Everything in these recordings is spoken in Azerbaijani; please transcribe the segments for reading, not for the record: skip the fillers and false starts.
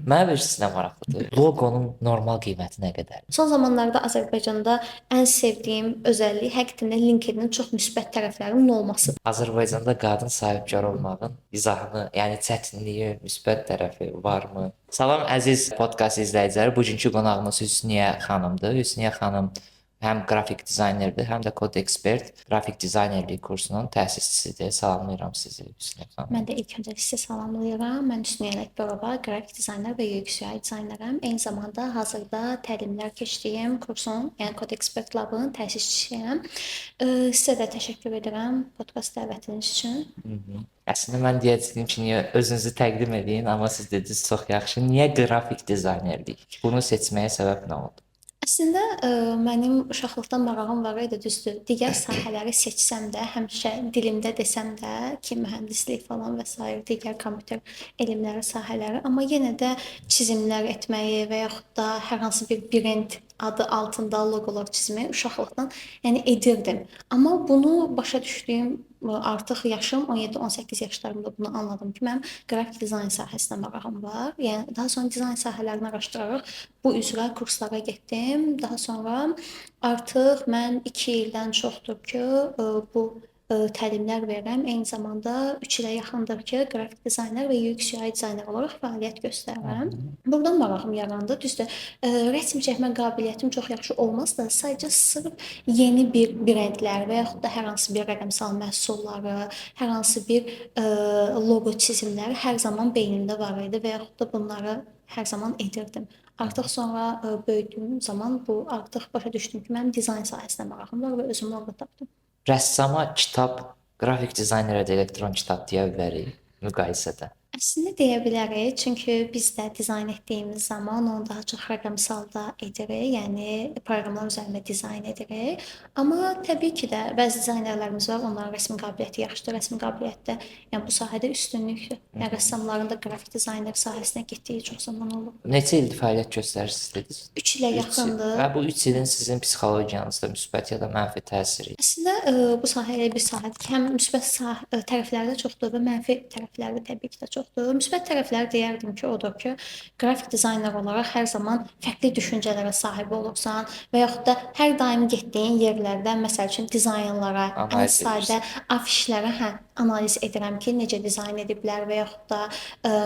Mənə bilirsinizə maraqlıdır. Loqonun normal qiyməti nə qədərdir? Son zamanlarda Azərbaycanda ən sevdiyim özəllik həqiqətən də LinkedIn-in çox müsbət tərəflərinin olmasıdır. Azərbaycanda qadın sahibkar olmağın izahını, yəni çətinliyi, müsbət tərəfi varmı? Salam əziz podkast izləyiciləri. Bugünkü qonağımız Hüsniyə xanımdır. Hüsniyə xanım həm qrafik dizaynerdir, həm də kod ekspert, qrafik dizaynerlik kursunun təsisçisidir. Salamlayıram sizi Hüsniyə xanım. Mən də ilk öncə sizi salamlayıram. Mən Hüsniyə Ələkbərova, qrafik dizayner və UX UI dizayneram. Eyni zamanda hazırda təlimlər keçdiyim kursun, yəni kod ekspert labının təsisçisiyəm. Sizə də təşəkkür edirəm podkast dəvətiniz üçün. Əslində mən deyəcəydim ki, niyə özünüzü təqdim edin, amma siz dediniz çox yaxşı. Niyə qrafik dizaynerlik? Bunu seçməyə səbəb nə oldu? Əslində mənim uşaqlıqdan marağım var idi, düzdür. Digər sahələri seçsəm də, həmişə dilimdə desəm də ki, mühəndislik falan və sair digər kompüter elmləri sahələri, amma yenə də çizimlər etməyi və yaxud da hər hansı bir brend adı altında loqolar çizməyi uşaqlıqdan yəni edirdim. Amma bunu başa düşdüyüm artıq yaşım 17-18 yaşlarımda bunu anladım ki, mənim qrafik dizayn sahəsinə marağım var. Yəni daha sonra dizayn sahələrini araşdıraraq bu üzrə kurslara getdim. Daha sonra artıq mən 2 ildən çoxdur ki, bu təlimlər verirəm. Eyni zamanda 3 ilə yaxındır ki, qrafik dizayner və UX UI dizayner olaraq fəaliyyət göstərirəm. Buradan marağım yarandı. Düzdür, rəsm çəkmə qabiliyyətim çox yaxşı olmasa da, sadəcə sırf yeni bir brendlər və yaxud da hər hansı bir rəqəmsal məhsulları, hər hansı bir loqo çizimləri hər zaman beynimdə var idi və yaxud da bunları hər zaman edirdim. Artıq sonra böyüdüyüm zaman bu artıq başa düşdüm ki, mənim dizayn sahəsinə marağım var və özümü orada tapdım. Rəssama kitab, qrafik dizaynerə də elektron kitab deyə bilərik müqayisədə. Əslində deyə bilərik, çünki biz də dizayn etdiyimiz zaman onu daha çox rəqəmsalda edirik, yəni proqramlar üzərində dizayn edirik. Amma təbii ki də bəzi dizaynerlərimiz var, onların rəsm qabiliyyəti yaxşıdır, rəsm qabiliyyətdə, yəni bu sahədə üstünlükdür. Yəni rəssamların da qrafik dizayner sahəsinə getdiyi çox zaman olub. Neçə ildir fəaliyyət göstərirsiniz dediniz? 3 ilə yaxındır. Və bu 3 ilin sizin psixologiyanızda müsbət ya da mənfi təsiri. Əslində bu sahə elə bir sahədir ki, həm müsbət tərəfləri də çoxdur və mənfi tərəfləri də təbii ki də çoxdur. Müsbət tərəfləri deyərdim ki, odur ki, qrafik dizayner olaraq hər zaman fərqli düşüncələrə sahib olursan və yaxud da hər daim getdiyin yerlərdə, məsəl üçün dizaynlara, ən sadə afişlərə analiz edirəm ki, necə dizayn ediblər və yaxud da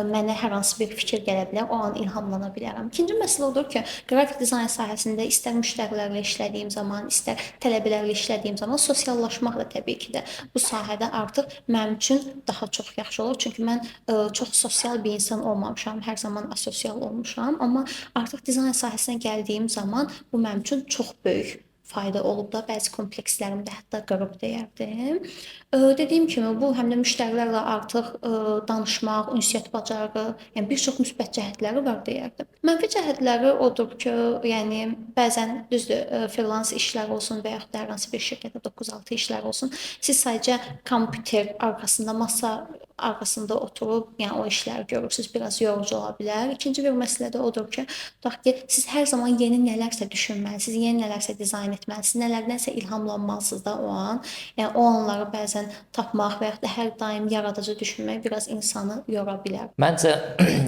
mənə hər hansı bir fikir gələ bilər, o an ilhamlana bilərəm. İkinci məsələ odur ki, qrafik dizayn sahəsində istər müştərilərlə işlədiyim zaman, istər tələbələrlə işlədiyim zaman sosiallaşmaq da təbii ki də bu sahədə artıq mənim üçün daha çox yaxşı olur. Çünki mən çox sosial bir insan olmamışam, hər zaman asosial olmuşam, amma artıq dizayn sahəsinə gəldiyim zaman bu mənim üçün çox böyük fayda olub da, bəzi komplekslərimi də hətta qırıb deyərdim. Dediyim kimi, bu həm də müştərilərlə artıq danışmaq, ünsiyyət bacarığı, yəni bir çox müsbət cəhətləri var deyərdim. Mənfi cəhətləri odur ki, yəni bəzən düzdür, freelance işlər olsun və yaxud da hər hansı bir şirkətdə 9-6 işlər olsun, siz sadəcə kompüter arxasında, masa arxasında oturub, yəni o işləri görürsüz, biraz yorucu ola bilər. İkinci bir məsələ də odur ki, tutaq ki, siz hər zaman yeni nələrsə düşünməlisiniz, yeni nələrsə dizayn etməlisiniz, nələrdənsə ilhamlanmalısınız da o an. Yəni o anları bəzən tapmaq və yaxud da hər daim yaradıcı düşünmək biraz insanı yora bilər. Məncə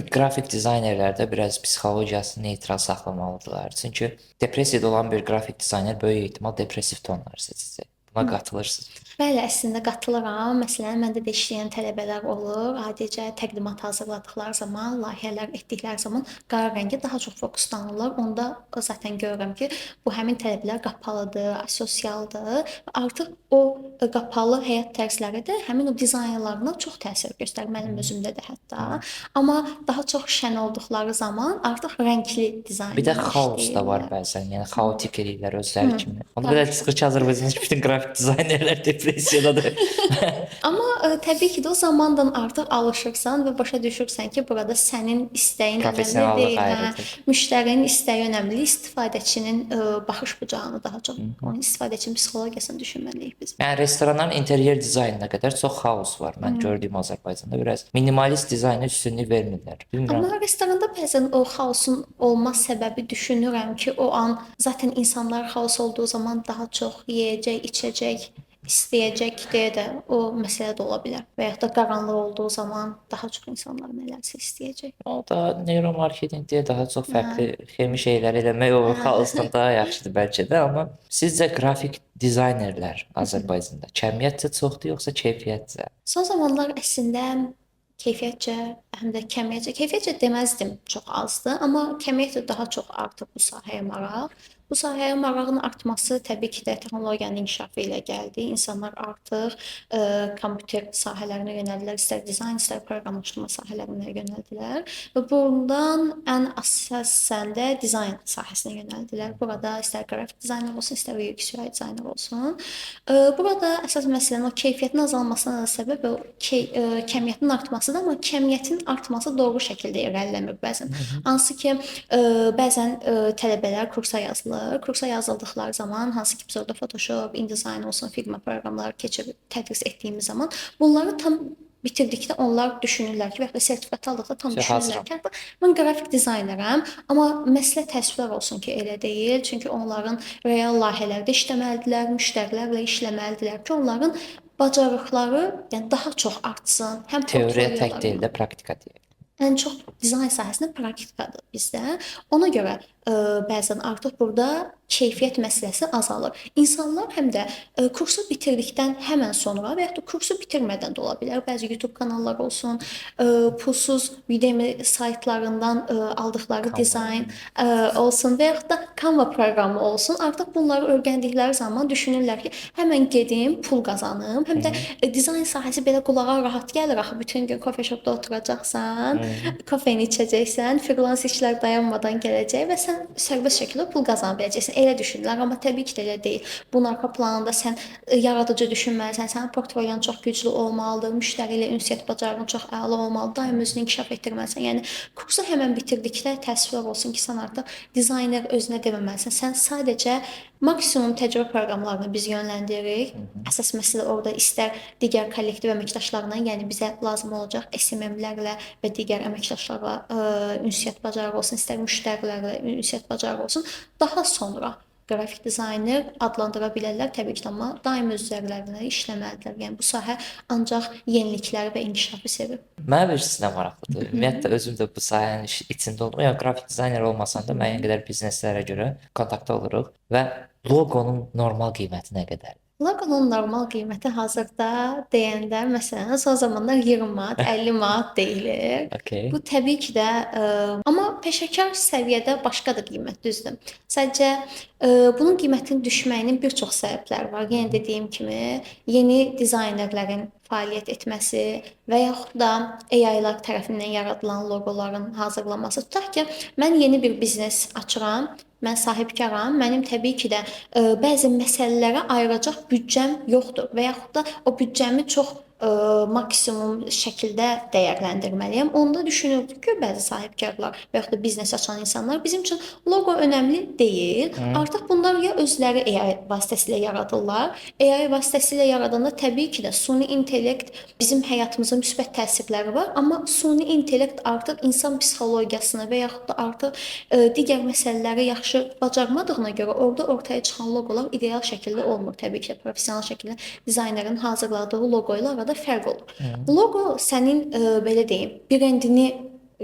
qrafik dizaynerlərdə biraz psixologiyasını neytral saxlamalıdırlar. Çünki depressiyada olan bir qrafik dizayner böyük ehtimal depressiv tonlar seçəcək. Buna qatılırsınız. Bəli, əslində qatılıram. Məsələn, məndə də işləyən tələbələr olur. Adicə təqdimat hazırladıqları zaman, layihələr etdikləri zaman qara rəngə daha çox fokuslanırlar. Onda zaten görürəm ki, bu həmin tələbələr qapalıdır, asosialdır. Artıq o qapalı həyat tərzləri də həmin o dizaynlarına çox təsir göstərir. Mənim özümdə də hətta. Amma daha çox şən olduqları zaman artıq rəngli dizayn. Bir də xaos da var bəzən. Yəni xaotik eləyirlər özləri kimi. Ona görə çıxır ki, Azərbaycanda bütün qrafik dizaynerlər depressiyadadır. Amma təbii ki də o zamandan artıq alışırsan və başa düşürsən ki, burada sənin istəyin önəmli deyil, müştərinin istəyi önəmli, istifadəçinin baxış bucağını daha çox, onun istifadəçinin psixologiyasını düşünməliyik biz. Yəni restoranların interyer dizaynına qədər çox xaos var. Mən gördüyüm Azərbaycanda biraz minimalist dizayna üstünlük vermirlər. Bilmirəm. Amma restoranda bəzən o xaosun olma səbəbi düşünürəm ki, o an zaten insanlar xaos olduğu zaman daha çox yeyəcək, içəcək istəyəcək deyə də o məsələ də ola bilər. Və ya da qaranlıq olduğu zaman daha çox insanlar nələrsə istəyəcək. O da neuromarketinq deyə daha çox Hə. fərqli xeyirli şeylər eləmək olur xalqdan daha yaxşıdır bəlkə də, amma sizcə qrafik dizaynerlər Azərbaycanda kəmiyyətcə çoxdur yoxsa keyfiyyətcə? Son zamanlar əslində keyfiyyətcə, həm də kəmiyyətcə, keyfiyyətcə deməzdim çox azdır, amma kəmiyyətcə daha çox artıb bu sahəyə maraq. Bu sahəyə marağın artması təbii ki də texnologiyanın inkişafı ilə gəldi. İnsanlar artıq kompüter sahələrinə yönəldilər, istər dizayn, istər proqramlaşdırma sahələrinə yönəldilər və bundan ən əsasən də dizayn sahəsinə yönəldilər. Burada istər qrafik dizayner olsun, istər UX UI dizayner olsun. Burada əsas məsələnin o keyfiyyətin azalmasına da səbəb o kəmiyyətin artmasıdır, amma kəmiyyətin artması doğru şəkildə irəliləmir bəzən. Hansı ki, bəzən tələbələr kursa yazılır. Kursa yazıldıqları zaman hansı ki biz orada Photoshop, InDesign olsun, Figma proqramları keçib tədris etdiyimiz zaman bunları tam bitirdikdə onlar düşünürlər ki, və ya sertifikat aldıqda tam düşünürlər ki, mən qrafik dizaynerəm, amma məsələ təəssüflər olsun ki, elə deyil. Çünki onların real layihələrdə işləməlidirlər, müştərilərlə işləməlidirlər ki, onların bacarıqları yəni daha çox artsın. Həm Teoriya tək deyil də praktika deyil. Ən çox dizayn sahəsində praktikadır bizdə. Ona görə bəzən artıq burada keyfiyyət məsələsi azalır. İnsanlar həm də kursu bitirdikdən həmən sonra və ya da kursu bitirmədən də ola bilər. Bəzi YouTube kanalları olsun, pulsuz Udemy saytlarından aldıqları dizayn olsun və ya da Canva proqramı olsun. Artıq bunları öyrəndikləri zaman düşünürlər ki, həmən gedim, pul qazanım. Həm də dizayn sahəsi belə qulağa rahat gəlir. Axı bütün gün coffee shopda oturacaqsan, kofeni içəcəksən, freelance işlər dayanmadan gələcək və sən sərbəst şəkildə pul qazana biləcəksən. Elə düşünürlər, amma təbii ki də elə deyil. Bunun arxa planında sən yaradıcı düşünməlisən, sənin portfolyon çox güclü olmalıdır, müştəri ilə ünsiyyət bacarığın çox əla olmalıdır, daim özünü inkişaf etdirməlisən. Yəni kursu həmən bitirdikdə təəssüflər olsun ki, sən artıq dizayner özünə deməməlisən. Sən sadəcə maksimum təcrübə proqramlarını biz yönləndiririk. Əsas məsələ orada istər digər kollektiv əməkdaşlarla, yəni bizə lazım olacaq SMM-lərlə və digər əməkdaşlarla ünsiyyət bacarığı olsun, istər müştərilərlə ünsiyyət bacarığı olsun. Daha sonra qrafik dizayner adlandıra bilərlər təbii ki, amma daim öz üzərlərində işləməlidirlər. Yəni bu sahə ancaq yenilikləri və inkişafı sevir. Mənə birisi də maraqlıdır. Ümumiyyətlə özüm də bu sahənin içində olmuram. Yəni qrafik dizayner olmasam da müəyyən qədər bizneslərə görə kontaktda oluruq və loqonun normal qiyməti nə qədərdir? Loqonun normal qiyməti hazırda deyəndə məsələn son zamanlar 20 manat, 50 manat deyilir. Okay. Bu təbii ki də amma peşəkar səviyyədə başqadır qiymət, düzdür. Sadəcə bunun qiymətinin düşməyinin bir çox səbəbləri var. Yenə dediyim kimi, yeni dizaynerlərin fəaliyyət etməsi və yaxud da AI-lar tərəfindən yaradılan loqoların hazırlanması. Tutaq ki, mən yeni bir biznes açıram. Mən sahibkaram. Mənim təbii ki də bəzi məsələlərə ayıracaq büdcəm yoxdur və yaxud da o büdcəmi çox maksimum şəkildə dəyərləndirməliyəm. Onda düşünürdük ki, bəzi sahibkarlar və yaxud da biznes açan insanlar bizim üçün loqo önəmli deyil. Artıq bunlar ya özləri AI vasitəsilə yaradırlar. AI vasitəsilə yaradanda təbii ki də süni intellekt bizim həyatımıza müsbət təsirləri var, amma süni intellekt artıq insan psixologiyasını və yaxud da artıq digər məsələləri yaxşı bacarmadığına görə orada ortaya çıxan loqolar ideal şəkildə olmur. Təbii ki də professional şəkildə dizaynerin hazırladığı loqo ilə arada fərq olur. Loqo sənin belə deyim, brendini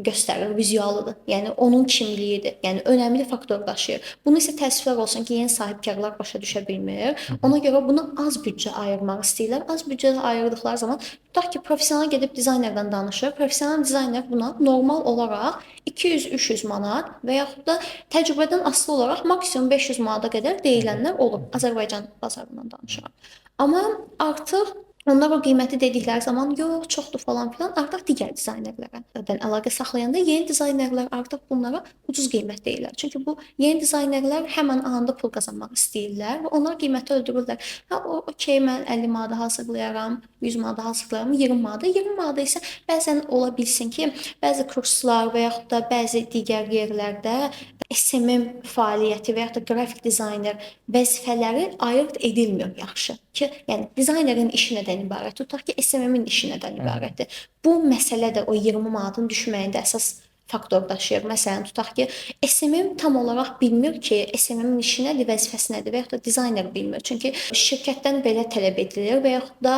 göstərir, vizualıdır. Yəni onun kimliyidir. Yəni önəmli faktor daşıyır. Bunu isə təəssüflər olsun ki, yeni sahibkarlar başa düşə bilmir. Ona görə buna az büdcə ayırmaq istəyirlər. Az büdcə ayırdıqları zaman tutaq ki, professional gedib dizaynerdən danışır. Professional dizayner buna normal olaraq 200-300 manat və yaxud da təcrübədən asılı olaraq maksimum 500 manata qədər deyilənlər olur. Azərbaycan bazarından danışıram. Amma artıq onlar o qiyməti dedikləri zaman yox, çoxdur falan filan artıq digər dizaynerlərdən əlaqə saxlayanda yeni dizaynerlər artıq bunlara ucuz qiymət deyirlər. Çünki bu yeni dizaynerlər həmin anda pul qazanmaq istəyirlər və onlar qiyməti öldürürlər. Okey, mən 50 manata hazırlayaram, 100 manata hazırlayaram, 20 manata. 20 manata isə bəzən ola bilsin ki, bəzi kurslar və yaxud da bəzi digər yerlərdə SMM fəaliyyəti və yaxud da qrafik dizayner vəzifələri ayırd edilmir yaxşı. Ki, yəni dizaynerin işi nədən ibarət? Tutaq ki, SMM-in işi nədən ibarətdir? Bu məsələ də o 20 manatın düşməyində əsas faktor daşıyır. Məsələn, tutaq ki, SMM tam olaraq bilmir ki, SMM-in işi nədir, vəzifəsi nədir və yaxud da dizayner bilmir. Çünki şirkətdən belə tələb edilir və yaxud da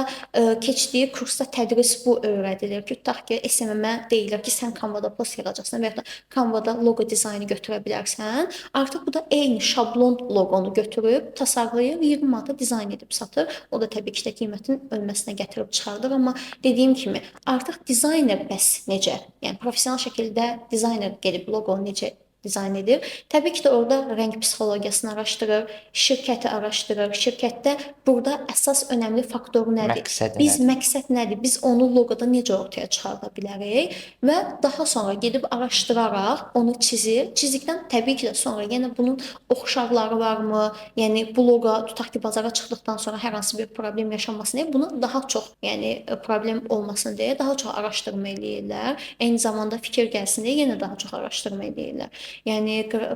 keçdiyi kursda tədris bu öyrədilir ki, tutaq ki, SMM-ə deyilir ki, sən Canva-da post yazacaqsan və yaxud da Canva-da loqo dizaynı götürə bilərsən. Artıq bu da eyni şablon loqonu götürüb tasarlayıb 20 manata dizayn edib satır. O da təbii ki, də qiymətin ölməsinə gətirib çıxardır, amma dediyim kimi artıq dizayner bəs necə? Yəni professional şəkildə dizayner gedib loqonu necə dizayn edir. Təbii ki də orada rəng psixologiyasını araşdırır, şirkəti araşdırır. Şirkətdə burada əsas önəmli faktor nədir? Məqsəd nədir? Biz onu loqoda necə ortaya çıxarda bilərik və daha sonra gedib araşdıraraq onu çizir. Çizdikdən təbii ki də sonra yenə bunun oxşarları varmı? Yəni bu loqo tutaq ki bazara çıxdıqdan sonra hər hansı bir problem yaşanmasın deyə bunu daha çox, yəni problem olmasın deyə daha çox araşdırma eləyirlər. Eyni zamanda fikir gəlsin deyə yenə daha çox araşdırma eləyirlər. Yəni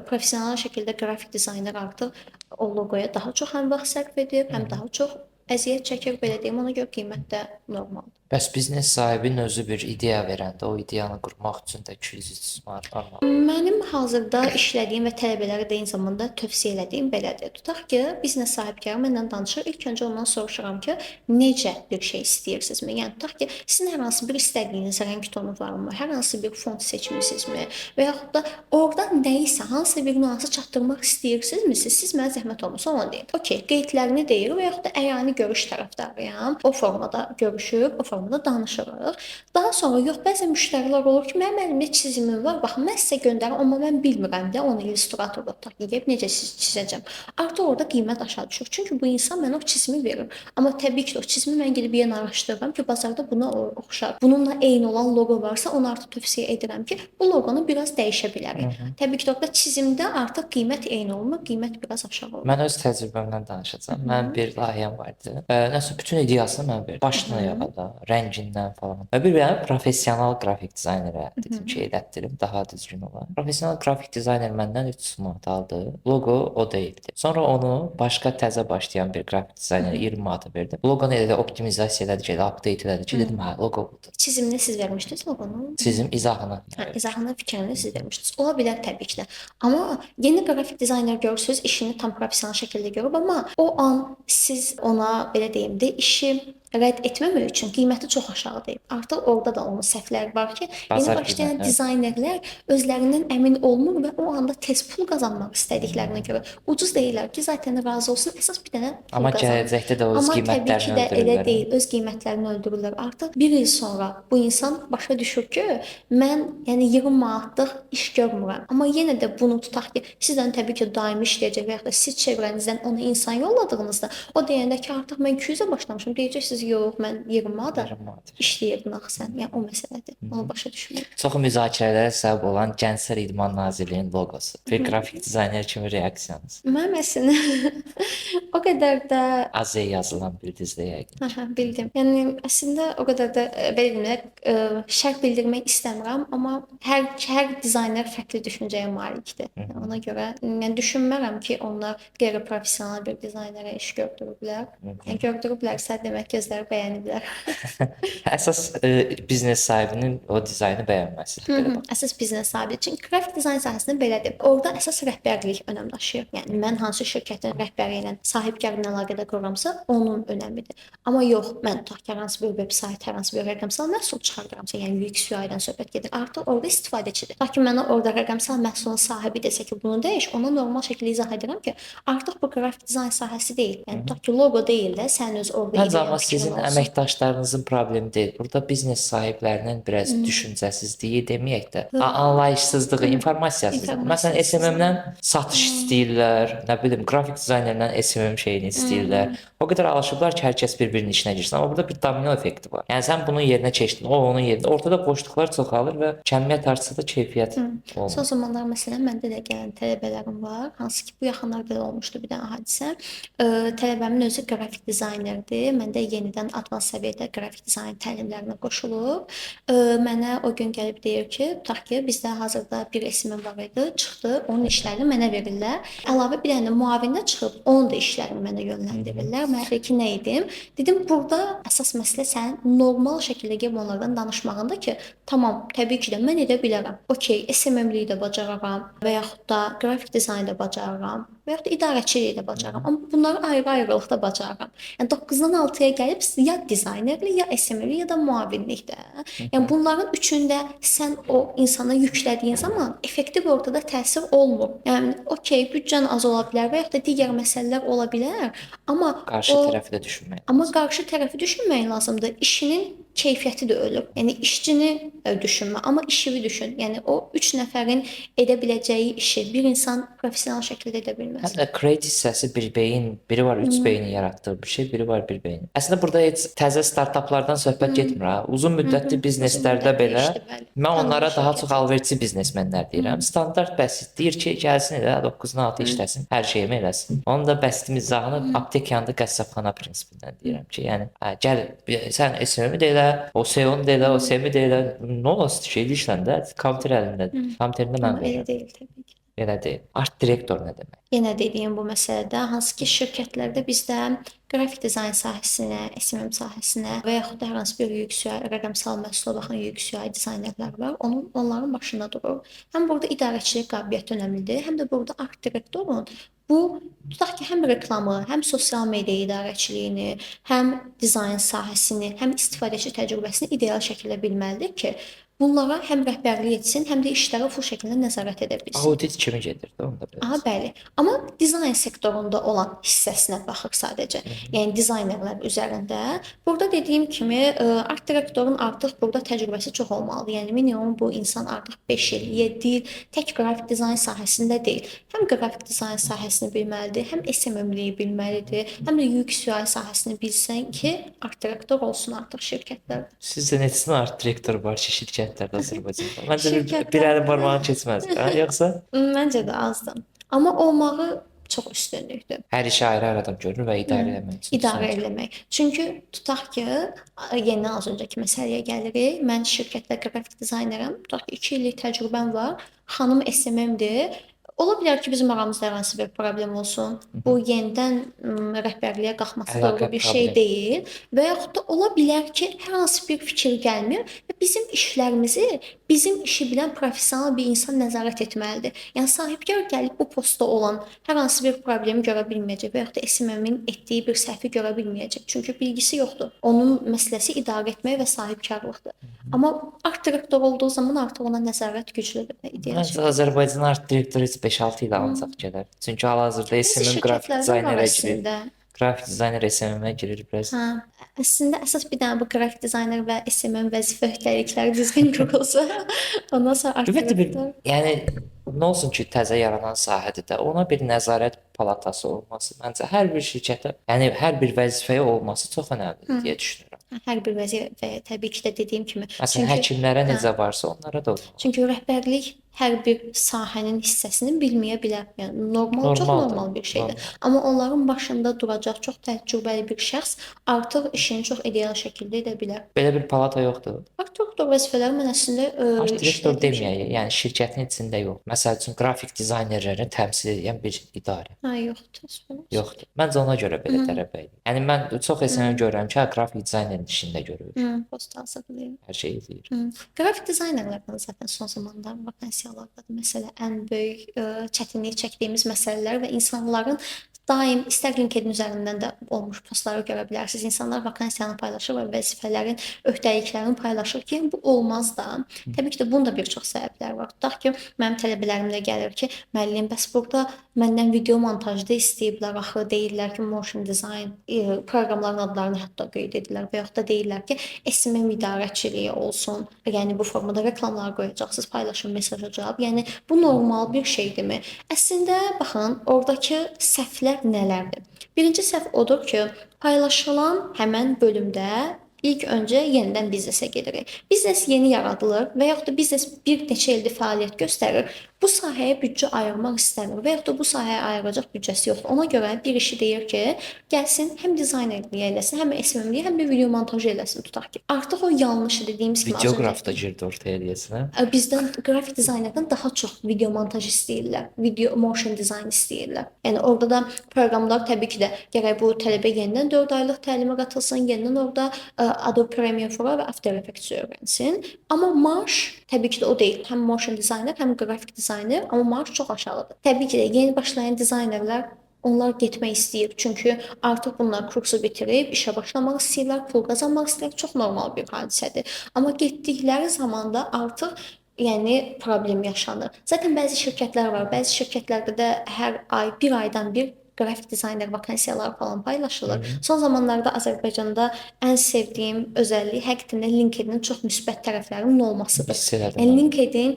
professional şəkildə qrafik dizayner artıq o loqoya daha çox həm vaxt sərf edir, həm daha çox əziyyət çəkir, belə deyim. Ona görə qiymət də normaldır. Bəs biznes sahibinin özü bir ideya verəndə o ideyanı qurmaq üçün də 200 manat var. Mənim hazırda işlədiyim və tələbələrə də eyni zamanda tövsiyə elədiyim belədir. Tutaq ki, biznes sahibkarı məndən danışır. İlk öncə ondan soruşuram ki, necə bir şey istəyirsinizmi? Yəni tutaq ki, sizin hər hansı bir istədiyiniz rəng tonu varmı? Hər hansı bir font seçmisinizmi? Və yaxud da orada nəyisə, hansı bir nüansı çatdırmaq istəyirsinizmi? Siz mənə zəhmət olmasa onu deyin. Okay, qeydlərini deyir və yaxud da əyani görüş tərəfdarıyam. O formada görüşüb, o formada danışırıq. Daha sonra yox, bəzən müştərilər olur ki, mənim əlimdə çizimim var. Bax, mən sizə göndərirəm, amma mən bilmirəm də onu illüstratorda təqib necə çizəcəm. Artıq orada qiymət aşağı düşür. Çünki bu insan mənə o çizimi verir. Amma təbii ki, o çizimi mən gedib yenə araşdırıram ki, bazarda buna oxşar. Bununla eyni olan loqo varsa, onu artıq tövsiyə edirəm ki, bu loqonu biraz dəyişə bilərik. Təbii ki, orada çizimdə artıq qiymət eyni olmur, qiymət biraz aşağı olur. Mən öz təcrübəmdən danışacağam. Mənim bir layihəm vardı. Nəsə bütün ideyasını mən verdim. Başdan ayağa da, rəngindən falan. Və bir dənə professional qrafik dizaynerə dedim ki, elətdirim, daha düzgün olar. Professional qrafik dizayner məndən 300 manat aldı. Loqo o deyildi. Sonra onu başqa təzə başlayan bir qrafik dizaynerə 20 manata verdim. Loqonu elə də optimizasiya elədi ki, update elədi ki, dedim, hə, loqo budur. Çizimini siz vermişdiniz loqonu? Çizim izahını. Hə, izahını, fikrini siz vermişdiniz. Ola bilər təbii ki də. Amma yeni qrafik dizayner görürsüz, işini tam professional şəkildə görüb, amma o an siz ona belə deyim də işi rədd etməmək üçün qiyməti çox aşağı deyib. Artıq orada da onun səhvləri var ki, yeni başlayan dizaynerlər özlərindən əmin olmur və o anda tez pul qazanmaq istədiklərinə görə ucuz deyirlər ki, zaten razı olsun, əsas bir dənə pul amma qazanır. gələcəkdə də öz qiymətlərini öldürürlər. Amma təbii ki də elə deyil, öz qiymətlərini öldürürlər. Artıq bir il sonra bu insan başa düşür ki, mən yəni 20 manatlıq iş görmürəm. Amma yenə də bunu tutaq ki, sizdən təbii ki daimi işləyəcək və ya da siz çevrənizdən ona insan yolladığınızda, o deyəndə ki, artıq mən 200-ə başlamışam, deyəcəksiniz yox, mən 20 manata işləyirdim axı sən. Yəni o məsələdir. Onu başa düşmürəm. Çox müzakirələrə səbəb olan Gənclər İdman Nazirliyinin loqosu. Bir qrafik dizayner kimi reaksiyanız. Mənim əslində o qədər də AZ yazılan bir dizdə yəqin. Hə, bildim. Yəni əslində o qədər də belə deyim, şərh bildirmək istəmirəm, amma hər dizayner fərqli düşüncəyə malikdir. Yəni, ona görə yəni düşünmərəm ki, onlar qeyri-professional bir dizaynerə iş gördürüblər. Yəni gördürüblərsə demək ki, özləri bəyəniblər. Əsas biznes sahibinin o dizaynı bəyənməsidir. Əsas biznes sahibi. Çünki qrafik dizayn sahəsində belədir. Orada əsas rəhbərlik önəm daşıyır. Yəni mən hansı şirkətin rəhbəri ilə, sahibkarla əlaqədə qururamsa, onun önəmidir. Amma yox, mən tutaq ki, hər hansı bir veb-sayt, hər hansı bir rəqəmsal məhsul çıxardıramsa, yəni UX UI-dən söhbət gedir. Artıq orada istifadəçidir. Tutaq ki, mənə orada rəqəmsal məhsulun sahibi desə ki, bunu dəyiş, ona normal şəkildə izah edirəm ki, artıq bu qrafik dizayn sahəsi deyil. Yəni tutaq ki, loqo deyil də, sən öz orada Amma sizin əməkdaşlarınızın problemi deyil. Burada biznes sahiblərinin biraz düşüncəsizliyi deməyək də, anlayışsızlığı, informasiyasızlığı. Məsələn, SMM-dən satış istəyirlər, nə bilim, qrafik dizaynerdən SMM şeyini istəyirlər. O qədər alışıblar ki, hər kəs bir-birinin işinə girsin. Amma burada bir domino effekti var. Yəni sən bunun yerinə keçdin, o onun yerinə. Ortada boşluqlar çoxalır və kəmiyyət artsa da keyfiyyət olmur. Son zamanlar məsələn məndə də gələn tələbələrim var. Hansı ki bu yaxınlarda da olmuşdu bir dənə hadisə. Tələbəmin özü qrafik dizaynerdir. Mən də yenidən advansed səviyyədə qrafik dizayn təlimlərinə qoşulub. Mənə o gün gəlib deyir ki, tutaq ki, bizdə hazırda bir SMM var idi, çıxdı, onun işlərini mənə verirlər. Əlavə bir dənə müavinə çıxıb, onun da işlərini mənə yönləndirirlər. mənfi 2 nə idim? Dedim burada əsas məsələ sənin normal şəkildə gəlib onlardan danışmağında ki, tamam, təbii ki də mən edə bilərəm. Okay, SMM-liyi də bacararam və yaxud da qrafik dizaynı da bacararam və yaxud da idarəçiliyi də bacararam. Amma bunları ayrı-ayrılıqda bacararam. Yəni 9-dan 6-ya gəlib ya dizaynerlik, ya SMM-lik, ya da müavinlikdə. Yəni bunların üçündə sən o insana yüklədiyin zaman effektiv ortada təsir olmur. Yəni okey, büdcən az ola bilər və yaxud da digər məsələlər ola bilər, amma Qarşı tərəfi də düşünmək. amma qarşı tərəfi düşünmək lazımdır. İşinin keyfiyyəti də ölüb. Yəni işçini düşünmə, amma işini düşün. Yəni o 3 nəfərin edə biləcəyi işi bir insan professional şəkildə edə bilməz. Həm də create hissəsi bir beyin, biri var 3 beynin yaratdığı bir şey, biri var bir beyin. Əslində burada heç təzə startaplardan söhbət getmir ha. Uzun müddətli bizneslərdə belə mən onlara daha çox alverçi biznesmenlər deyirəm. Standart bəsit deyir ki, gəlsin elə 9-dan 6 işləsin, hər şeyimi eləsin. Onun da bəsit izahını aptek yanında qəssabxana prinsipindən deyirəm ki, yəni gəl sən SMM-i də elə, o SEO-nu da elə, o SEM-i də elə, nə olası şey işləndə kompüter əlindədir. Kompüterində mən Amma elə verirəm. deyil təbii ki. Elə deyil. Art direktor nə demək? Yenə dediyim bu məsələdə hansı ki şirkətlərdə bizdə qrafik dizayn sahəsinə, SMM sahəsinə və yaxud da hər hansı bir UX UI, rəqəmsal məhsula baxan UX UI dizaynerlər var. Onların başında durur. Həm burada idarəçilik qabiliyyəti önəmlidir, həm də burada art direktorun bu tutaq ki, həm reklamı, həm sosial media idarəçiliyini, həm dizayn sahəsini, həm istifadəçi təcrübəsini ideal şəkildə bilməlidir ki, bunlara həm rəhbərlik etsin, həm də işlərə full şəkildə nəzarət edə bilsin. Audit kimi gedir də onda belə. Aha, bəli. Amma dizayn sektorunda olan hissəsinə baxaq sadəcə. Yəni dizaynerlər üzərində. Burada dediyim kimi art direktorun artıq burada təcrübəsi çox olmalıdır. Yəni minimum bu insan artıq 5 il, 7 il tək qrafik dizayn sahəsində deyil. Həm qrafik dizayn sahəsini bilməlidir, həm SMM-liyi bilməlidir, həm də UX UI sahəsini bilsən ki, art direktor olsun artıq şirkətlərdə. Sizcə neçə art direktor var ki, şirkətlərdə Azərbaycanda? Məncə bir əlin barmağını keçməz, hə? Yoxsa Məncə də azdır. Amma olmağı çox üstünlükdür. hər işi ayrı adam görür və idarə etmək üçün. İdarə eləmək. Çünki tutaq ki, yenidən az öncəki məsələyə gəlirik. Mən şirkətdə qrafik dizayneram. Tutaq ki, 2 illik təcrübəm var. Xanım SMM-dir. Ola bilər ki, bizim aramızda hər hansı bir problem olsun. Bu yenidən rəhbərliyə qalxması doğru bir şey deyil və yaxud da ola bilər ki, hər hansı bir fikir gəlmir və bizim işlərimizi bizim işi bilən professional bir insan nəzarət etməlidir. Yəni sahibkar gəlib bu postda olan hər hansı bir problemi görə bilməyəcək və yaxud da SMM-in etdiyi bir səhvi görə bilməyəcək. Çünki bilgisi yoxdur. Onun məsələsi idarə etmək və sahibkarlıqdır. Amma art direktor olduğu zaman artıq ona nəzarət güclüdür. Məncə Azərbaycan art direktoru 5-6 il ancaq gələr. Çünki hal-hazırda SMM qrafik dizaynerə girir. Qrafik dizayner SMM-ə girir biraz. Hə. Əslində əsas bir dənə bu qrafik dizayner və SMM vəzifə öhdəlikləri düzgün qurulsa, ondan sonra art direktor. Yəni nə olsun ki, təzə yaranan sahədə də ona bir nəzarət palatası olması məncə hər bir şirkətə, yəni hər bir vəzifəyə olması çox önəmlidir deyə düşünürəm. Hər bir vəzifəyə təbii ki də dediyim kimi. Məsələn, həkimlərə necə varsa onlara da olmalı. Çünki rəhbərlik hər bir sahənin hissəsini bilməyə bilər. Yəni çox normal bir şeydir. Amma onların başında duracaq çox təcrübəli bir şəxs artıq işini çox ideal şəkildə edə bilər. Belə bir palata yoxdur. Art direktor vəzifələri mən əslində art direktor deməyək, yəni şirkətin içində yox. Məsəl üçün qrafik dizaynerlərini təmsil edən bir idarə. Ha, yoxdur. Yoxdur. Məncə ona görə belə tələb edir. Yəni mən çox SMM görürəm ki, qrafik dizaynerin işində görür. Post hazırlayır. Hər şey eləyir. Qrafik dizaynerlərdən zaten son zamanlar vakansiyalardadır. Məsələ ən böyük çətinlik çəkdiyimiz məsələlər və insanların daim istər LinkedIn üzərindən də olmuş postları görə bilərsiniz. İnsanlar vakansiyanı paylaşır və vəzifələrin, öhdəliklərini paylaşır ki, bu olmaz da. Təbii ki də bunun da bir çox səbəbləri var. Tutaq ki, mənim tələbələrim də gəlir ki, müəllim, bəs burada məndən video montajda istəyiblər, axı deyirlər ki, motion design proqramların adlarını hətta qeyd edirlər və yaxud da deyirlər ki, SMM idarəçiliyi olsun. Yəni bu formada reklamlar qoyacaqsınız, paylaşım mesajı cavab. Yəni bu normal bir şeydirmi? Əslində baxın, oradakı səhvlər nələrdir? Birinci səhv odur ki, paylaşılan həmən bölümdə ilk öncə yenidən biznesə gedirik. Biznes yeni yaradılır və yaxud da biznes bir neçə ildir fəaliyyət göstərir. bu sahəyə büdcə ayırmaq istəmir və yaxud da bu sahəyə ayıracaq büdcəsi yoxdur. Ona görə bir işi deyir ki, gəlsin həm dizaynerlik eləsin, həm SMM-lik, həm də video montaj eləsin tutaq ki. Artıq o yanlışı dediyimiz kimi az Videoqraf öncə da girdi ortaya deyəsən. bizdən qrafik dizaynerdən daha çox video montaj istəyirlər, video motion dizayn istəyirlər. Yəni orada da proqramlar təbii ki də gərək bu tələbə yenidən 4 aylıq təlimə qatılsın, yenidən orada Adobe Premiere Pro və After Effects öyrənsin. Amma maaş təbii ki də o deyil. Həm motion dizayner, həm qrafik dizayner, amma maaş çox aşağıdır. Təbii ki də yeni başlayan dizaynerlər onlar getmək istəyir. Çünki artıq bunlar kursu bitirib işə başlamaq istəyirlər, pul qazanmaq istəyirlər. Çox normal bir hadisədir. Amma getdikləri zamanda artıq yəni problem yaşanır. Zaten bəzi şirkətlər var. Bəzi şirkətlərdə də hər ay, bir aydan bir qrafik dizayner vakansiyaları falan paylaşılır. Son zamanlarda Azərbaycanda ən sevdiyim özəllik həqiqətən də LinkedIn-in çox müsbət tərəflərinin olmasıdır. Hiss elədim Yəni onu. LinkedIn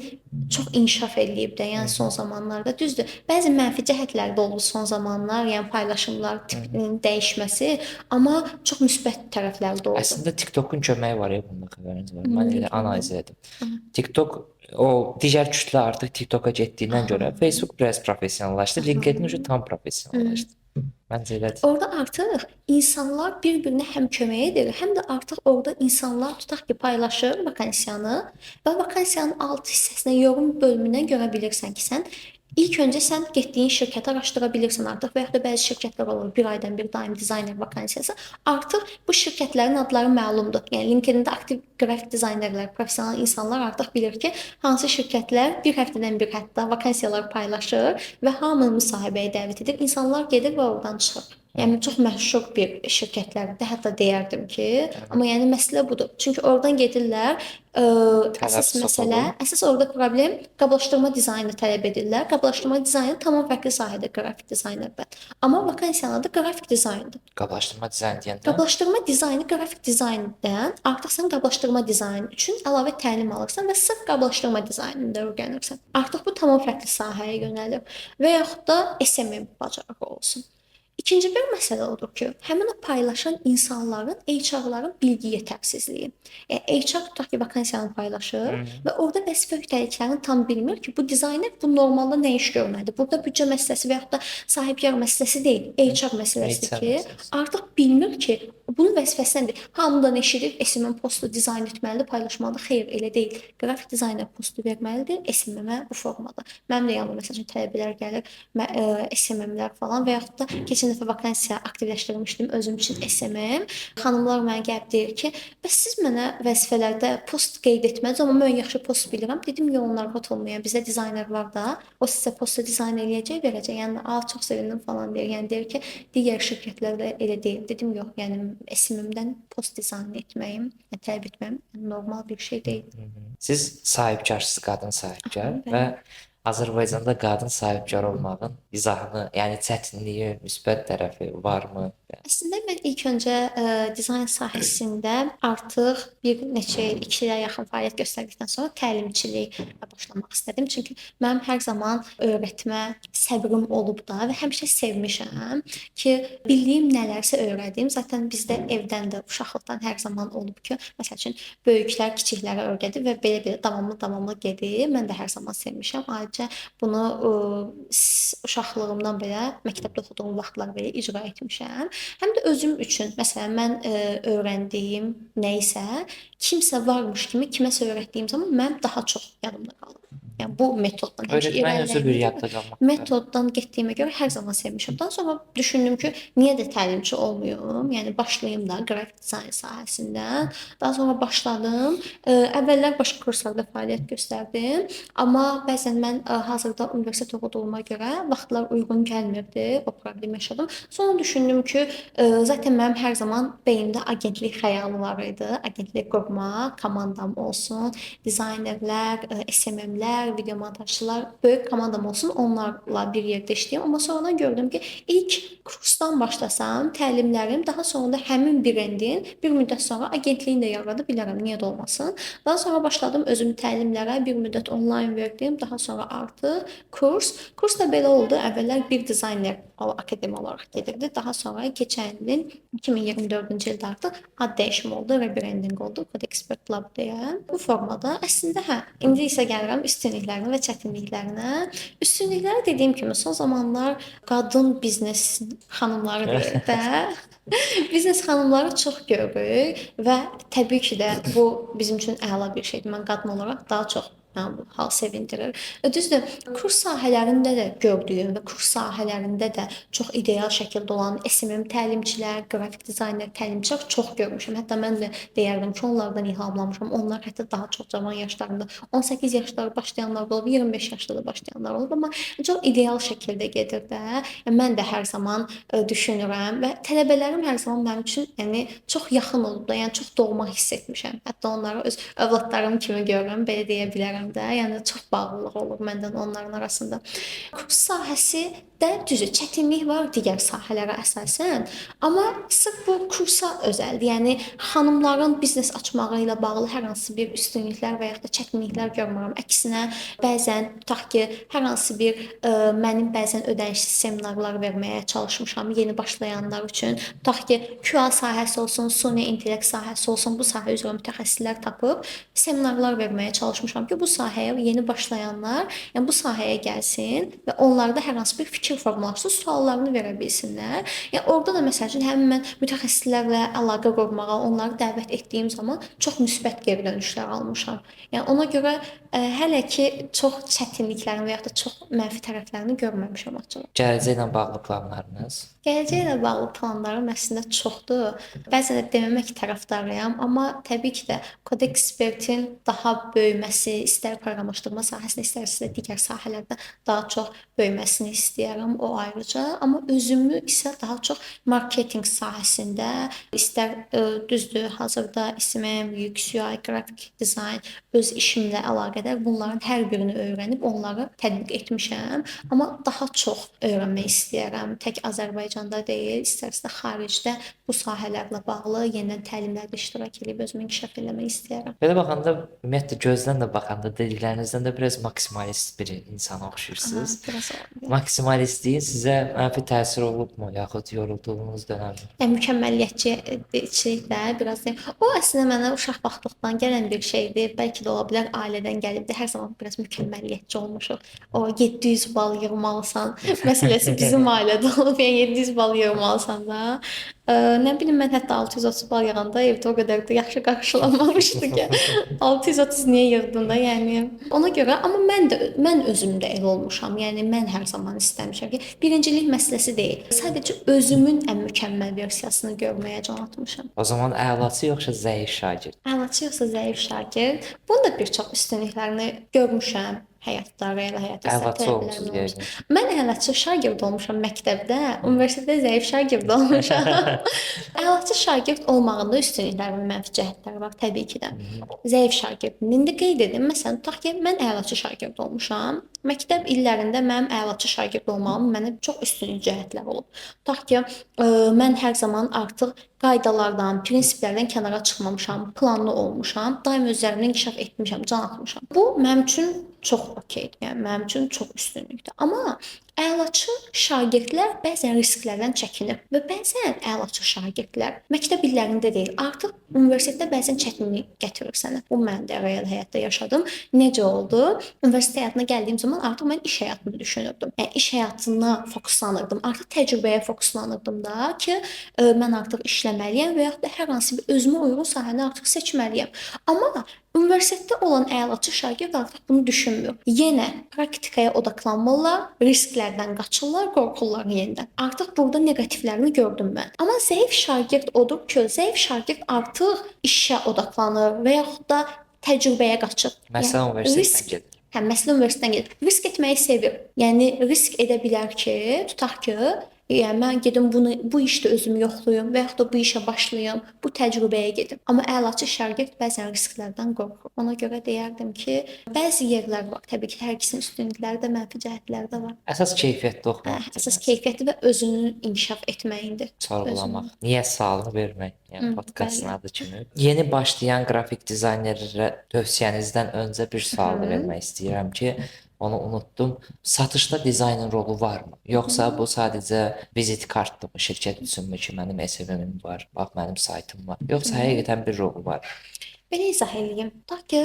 çox inkişaf eləyib də, yəni son zamanlarda düzdür. Bəzi mənfi cəhətləri də oldu son zamanlar, yəni paylaşımlar tipinin dəyişməsi, amma çox müsbət tərəfləri də oldu. Əslində TikTokun köməyi var ya bunda, xəbəriniz var. Mən elə analiz etdim. TikTok o digər kütlə artıq TikToka getdiyindən görə Facebook biraz professionallaşdı, LinkedIn уже tam professionallaşdı. Məncə elədir. Orada artıq insanlar bir-birinə həm kömək edir, həm də artıq orada insanlar tutaq ki, paylaşır vakansiyanı və vakansiyanın alt hissəsinə yorum bölümündən görə bilirsən ki, sən İlk öncə sən getdiyin şirkəti araşdıra bilirsən artıq və ya da bəzi şirkətlər olur, bir aydan bir daim dizayner vakansiyası. Artıq bu şirkətlərin adları məlumdur. Yəni LinkedIn-də aktiv qrafik dizaynerlər, professional insanlar artıq bilir ki, hansı şirkətlər bir həftədən bir hətta vakansiyalar paylaşır və hamını müsahibəyə dəvət edir. İnsanlar gedir və oradan çıxır. Yəni çox məşhur bir şirkətlərdə hətta deyərdim ki, amma yəni məsələ budur. Çünki oradan gedirlər, əsas məsələ, əsas orada problem qablaşdırma dizaynı tələb edirlər. Qablaşdırma dizaynı tamam fərqli sahədir qrafik dizaynərdən. Amma vakansiyanın adı qrafik dizayndır. Qablaşdırma dizayn deyəndə Qablaşdırma dizaynı qrafik dizayndan artıq sən qablaşdırma dizaynı üçün əlavə təlim alırsan və sırf qablaşdırma dizaynında öyrənirsən. Artıq bu tamam fərqli sahəyə yönəlir və yaxud da SMM bacarığı olsun. İkinci bir məsələ odur ki, həmin o paylaşan insanların, HR-ların bilgi yetərsizliyi. Yəni HR tutaq ki, vakansiyanı paylaşır və orada vəzifə öhdəliklərini tam bilmir ki, bu dizayner bu normalda nə iş görməlidir? Burada büdcə məsələsi və yaxud da sahibyar məsələsi deyil, HR məsələsidir ki, artıq bilmir ki, bunun vəzifəsi nədir? Hamıdan eşidir, SMM postu dizayn etməlidir, paylaşmalıdır. Xeyr, elə deyil. Qrafik dizayner postu verməlidir, SMM-ə bu formada. Mənim də yanıma məsələn tələbələr gəlir, SMM-lər falan və yaxud da keçən dəfə vakansiya aktivləşdirmişdim özüm üçün SMM. Xanımlar mənə gəlib deyir ki, bəs siz mənə vəzifələrdə post qeyd etmədiniz, amma mən yaxşı post bilirəm. Dedim, yox, narahat olmayın. Bizdə dizayner var da, o sizə postu dizayn eləyəcək, verəcək. Yəni, çox sevindim falan deyir. Yəni deyir ki, digər şirkətlərdə elə deyil. Dedim, yox, yəni SMM-dən post dizayn etməyim, tələb etməyim normal bir şey deyil. siz sahibkarsınız, qadın sahibkar və Azərbaycanda qadın sahibkar olmağın izahını, yəni çətinliyi, müsbət tərəfi varmı? Əslində mən ilk öncə dizayn sahəsində artıq bir neçə il, 2 ilə yaxın fəaliyyət göstərdikdən sonra təlimçilik başlamaq istədim. Çünki mənim hər zaman öyrətmə səbrim olub da və həmişə sevmişəm ki, bildiyim nələrsə öyrədim. Zaten bizdə evdən də, uşaqlıqdan hər zaman olub ki, məsəl üçün böyüklər kiçiklərə öyrədir və belə davamlı gedir. Mən də hər zaman sevmişəm. Ayrıca bunu uşaqlığımdan belə, məktəbdə oxuduğum vaxtlar belə icra etmişəm. Həm də özüm üçün, məsələn, mən öyrəndiyim nə isə kimsə varmış kimi kiməsə öyrətdiyim zaman mənim daha çox yadımda qalır. Yəni bu metoddan Öyrətmən özü bir yadda qalmaq. Metoddan getdiyimə görə hər zaman sevmişəm. Daha sonra düşündüm ki, niyə də təlimçi olmayım? Yəni başlayım da qrafik dizayn sahəsindən. Daha sonra başladım. Əvvəllər başqa kurslarda fəaliyyət göstərdim, amma bəzən mən hazırda universitet oxuduğuma görə vaxtlar uyğun gəlmirdi, o problemi yaşadım. Sonra düşündüm ki, zaten mənim hər zaman beynimdə agentlik xəyalı var idi. Agentlik qurmaq, komandam olsun, dizaynerlər, SMM-lər, video montajçılar, böyük komandam olsun, onlarla bir yerdə işləyim. Amma sonradan gördüm ki, ilk kursdan başlasam, təlimlərim daha sonra da həmin brendin bir müddət sonra agentliyini də yarada bilərəm, niyə də olmasın. Daha sonra başladım özüm təlimlərə, bir müddət onlayn verdim, daha sonra artıq kurs. Kurs da belə oldu. Əvvəllər bir dizayner akademiya olaraq gedirdi. Daha sonra keçən ilin 2024-cü ildə artıq ad dəyişimi oldu, rebranding oldu, Code Expert Lab deyə. Bu formada əslində indi isə gəlirəm üstün üstünlüklərinə və çətinliklərinə. Üstünlükləri dediyim kimi son zamanlar qadın biznes xanımları deyək də, biznes xanımları çox görürük və təbii ki də bu bizim üçün əla bir şeydir. Mən qadın olaraq daha çox məni bu hal sevindirir. Düzdür, kurs sahələrində də gördüyüm və kurs sahələrində də çox ideal şəkildə olan SMM təlimçilər, qrafik dizayner təlimçilər çox görmüşəm. Hətta mən də deyərdim ki, onlardan ilhamlanmışam. Onlar hətta daha çox cavan yaşlarında, 18 yaşları başlayanlar da olub, 25 yaşda da başlayanlar olub, amma çox ideal şəkildə gedir də. Yəni mən də hər zaman düşünürəm və tələbələrim hər zaman mənim üçün yəni çox yaxın olublar. Yəni çox doğma hiss etmişəm. Hətta onları öz övladlarım kimi görürəm, belə deyə bilərəm də. Yəni çox bağlılıq olur məndən onların arasında. Kurs sahəsi də düzü çətinlik var digər sahələrə əsasən, amma sırf bu kursa özəldir. Yəni xanımların biznes açmağı ilə bağlı hər hansı bir üstünlüklər və ya da çətinliklər görmürəm. Əksinə bəzən tutaq ki, hər hansı bir mənim bəzən ödənişsiz seminarlar verməyə çalışmışam yeni başlayanlar üçün. Tutaq ki, QA sahəsi olsun, süni intellekt sahəsi olsun, bu sahə üzrə mütəxəssislər tapıb seminarlar verməyə çalışmışam ki, bu sahəyə yeni başlayanlar, yəni bu sahəyə gəlsin və onlarda hər hansı bir fikir formalaşsın, suallarını verə bilsinlər. Yəni orada da məsəl üçün həmin mən mütəxəssislərlə əlaqə qurmağa, onları dəvət etdiyim zaman çox müsbət geri dönüşlər almışam. Yəni ona görə hələ ki çox çətinliklərini və ya da çox mənfi tərəflərini görməmişəm açıqca. Gələcəklə bağlı planlarınız? Gələcəklə bağlı planlarım əslində çoxdur. Bəzən də deməmək tərəfdarıyam, amma təbii ki də kod ekspertin daha böyüməsi, istər proqramlaşdırma sahəsində, istərsə də digər sahələrdə daha çox böyüməsini istəyirəm, o ayrıca. Amma özümü isə daha çox marketinq sahəsində, istər düzdür, hazırda SMM, UX, UI, qrafik dizayn öz işimlə əlaqədar bunların hər birini öyrənib onları tətbiq etmişəm, amma daha çox öyrənmək istəyirəm. Tək Azərbaycanda deyil, istərsə də xaricdə bu sahələrlə bağlı yenidən təlimlərdə iştirak edib özümü inkişaf eləmək istəyirəm. Belə baxanda, ümumiyyətlə gözdən də baxanda dediklərinizdən də biraz maksimalist bir insana oxşayırsınız. Biraz oldu. Maksimalistliyin sizə mənfi təsir olubmu, yaxud yorulduğunuz dönəmdə? Mükəmməlliyətçilik də biraz deyim. O əslində mənə uşaq vaxtlıqdan gələn bir şeydir. Bəlkə də ola bilər ailədən gəlibdi. Hər zaman biraz mükəmməlliyətçi olmuşuq. O 700 bal yığmalısan məsələsi bizim ailədə olub. Yəni 700 bal yığmalısan da. Nə bilim mən hətta 630 bal yığanda evdə o qədər də yaxşı qarşılanmamışdı ki. 630 niyə yığdın da? Yəni ona görə amma mən özüm də elə olmuşam. Yəni mən hər zaman istəmişəm ki, birincilik məsələsi deyil. Sadəcə özümün ən mükəmməl versiyasını görməyə can atmışam. O zaman əlaçı yoxsa zəif şagird? Əlaçı yoxsa zəif şagird. Bunun da bir çox üstünlüklərini görmüşəm. Həyatda, real həyatda Əlaçı olmusunuz yəqin. Mən əlaçı şagird olmuşam məktəbdə, universitetdə zəif şagird olmuşam. Əlaçı şagird olmağında üstünlüklər və mənfi cəhətləri var təbii ki də. Zəif şagirdin indi qeyd edim. Məsələn, tutaq ki, mən əlaçı şagird olmuşam. Məktəb illərində mənim əlaçı şagird olmağım mənə çox üstünlük cəhətlər olub. Tutaq ki, mən hər zaman artıq qaydalardan, prinsiplərdən kənara çıxmamışam, planlı olmuşam, daim özlərimdən inkişaf etmişəm, can atmışam. Bu mənim üçün çox okeydir. Yəni mənim üçün çox üstünlükdür. Amma əlaçı şagirdlər bəzən risklərdən çəkinir və bəzən əlaçı şagirdlər məktəb illərində deyil, artıq universitetdə bəzən çətinlik gətirir sənə. Bu mən də real həyatda yaşadım. Necə oldu? Universitet həyatına gəldiyim zaman artıq mən iş həyatını düşünürdüm. Yəni iş həyatına fokuslanırdım. Artıq təcrübəyə fokuslanırdım da ki, mən artıq işləməliyəm və ya da hər hansı bir özümə uyğun sahəni artıq seçməliyəm. Amma universitetdə olan əlaçı şagird artıq bunu düşünmür. Yenə praktikaya odaklanmalılar, risklərdən qaçırlar, qorxurlar yenidən. Artıq burada neqativlərini gördüm mən. Amma zəif şagird odur ki, zəif şagird artıq işə odaklanır və yaxud da təcrübəyə qaçır. Məsələn, universitetdən gedir. Məsələn, universitetdən gedir. Risk etməyi sevir. Yəni risk edə bilər ki, tutaq ki, yəni mən gedim bu işdə özümü yoxlayım və yaxud da bu işə başlayım, bu təcrübəyə gedim. Amma əlaçı şagird bəzən risklərdən qorxur. Ona görə deyərdim ki, bəzi yerlər var. Təbii ki, hər ikisinin üstünlükləri də, mənfi cəhətləri də var. Əsas keyfiyyətli oxumaq. Əsas keyfiyyətli və özünü inkişaf etməyindir. Sorğulamaq. Niyə sualını vermək? Yəni podkastın adı kimi. Yeni başlayan qrafik dizaynerlərə tövsiyənizdən öncə bir sual vermək istəyirəm ki, onu unutdum. Satışda dizayner rolu varmı? Yoxsa bu sadəcə vizit kartdırmı şirkət üçünmü ki, mənim SMM-im var, bax mənim saytım var. Yoxsa həqiqətən bir rolu var? Belə izah eləyim. Tutaq ki,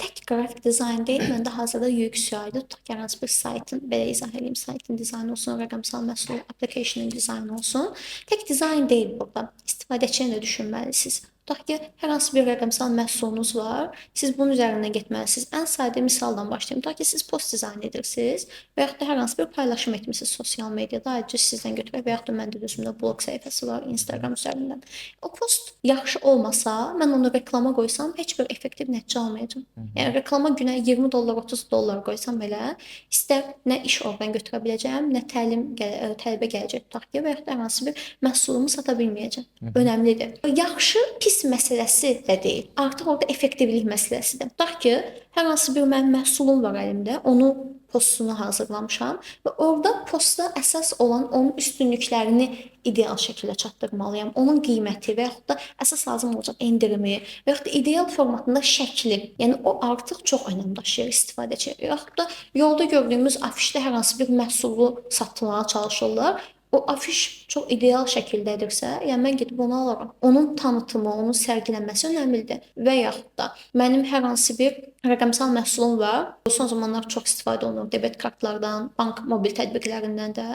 tək qrafik dizayn deyil, məndə hazırda UX/UI-dir. Tutaq ki, hər hansı bir saytın, belə izah eləyim, saytın dizaynı olsun, rəqəmsal məhsul application-ın dizaynı olsun. Tək dizayn deyil burada. İstifadəçini də düşünməlisiniz. Tutaq ki, hər hansı bir rəqəmsal məhsulunuz var. Siz bunun üzərindən getməlisiniz. Ən sadə misaldan başlayım. Tutaq ki, siz post dizayn edirsiniz və yaxud da hər hansı bir paylaşım etmisiniz sosial mediada. Ayrıca sizdən götürək və yaxud da məndə özümdə blog səhifəsi var Instagram üzərindən. O post yaxşı olmasa, mən onu reklama qoysam heç bir effektiv nəticə almayacam. Yəni reklama günə 20 dollar, 30 dollar qoysam belə, istər nə iş oradan götürə biləcəm, nə tələbə gələcək tutaq ki, və yaxud da hər hansı bir məhsulumu sata bilməyəcəm. Önəmlidir. Yaxşı, pis məsələsi də deyil. Artıq orada effektivlik məsələsidir. Tutaq ki, hər hansı bir mənim məhsulum var əlimdə, onu postunu hazırlamışam və orada postda əsas olan onun üstünlüklərini ideal şəkildə çatdırmalıyam. Onun qiyməti və yaxud da əsas lazım olacaq endirimi və yaxud da ideal formatında şəkli. Yəni o artıq çox önəm daşıyır istifadəçi. Və yaxud da yolda gördüyümüz afişdə hər hansı bir məhsulu satmağa çalışırlar. O afiş çox ideal şəkildədirsə, yəni mən gedib onu alaram. Onun tanıtımı, onun sərgilənməsi önəmlidir. Və yaxud da mənim hər hansı bir rəqəmsal məhsulum var. Son zamanlar çox istifadə olunur debet kartlardan, bank mobil tətbiqlərindən də.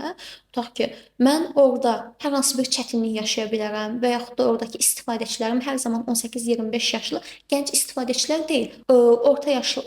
Tutaq ki, mən orada hər hansı bir çətinlik yaşaya bilərəm və yaxud da oradakı istifadəçilərim hər zaman 18-25 yaşlı gənc istifadəçilər deyil, orta yaşlı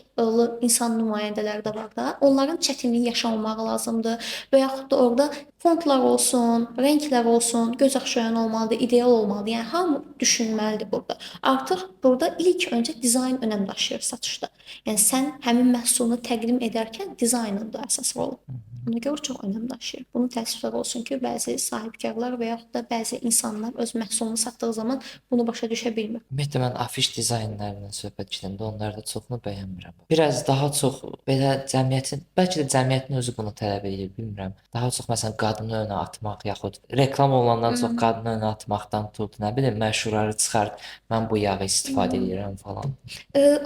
insan nümayəndələri də var da. Onların çətinliyi yaşamamaq lazımdır və yaxud da orada fontlar olsun, rənglər olsun, göz oxşayan olmalıdır, ideal olmalıdır. Yəni hamı düşünməlidir burada. Artıq burada ilk öncə dizayn önəm daşıyır satışda. Yəni sən həmin məhsulunu təqdim edərkən dizaynın da əsas rolu. Ona görə çox önəm daşıyır. Bunun təəssüflər olsun ki, bəzi sahibkarlar və yaxud da bəzi insanlar öz məhsulunu satdığı zaman bunu başa düşə bilmir. Ümumiyyətlə mən afiş dizaynlarından söhbət gedəndə onlarda çoxunu bəyənmirəm. Biraz daha çox belə cəmiyyətin, bəlkə də cəmiyyətin özü bunu tələb edir, bilmirəm. Daha çox məsələn qadını önə atmaq yaxud reklam olandan çox qadını önə atmaqdan tut, nə bilim, məşhurları çıxart, mən bu yağı istifadə edirəm falan.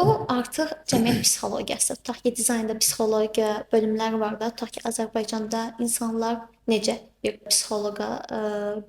O artıq cəmiyyət psixologiyası. Tutaq ki, dizaynda psixologiya bölümləri var da, tutaq ki, Azərbaycanda insanlar necə bir psixoloqa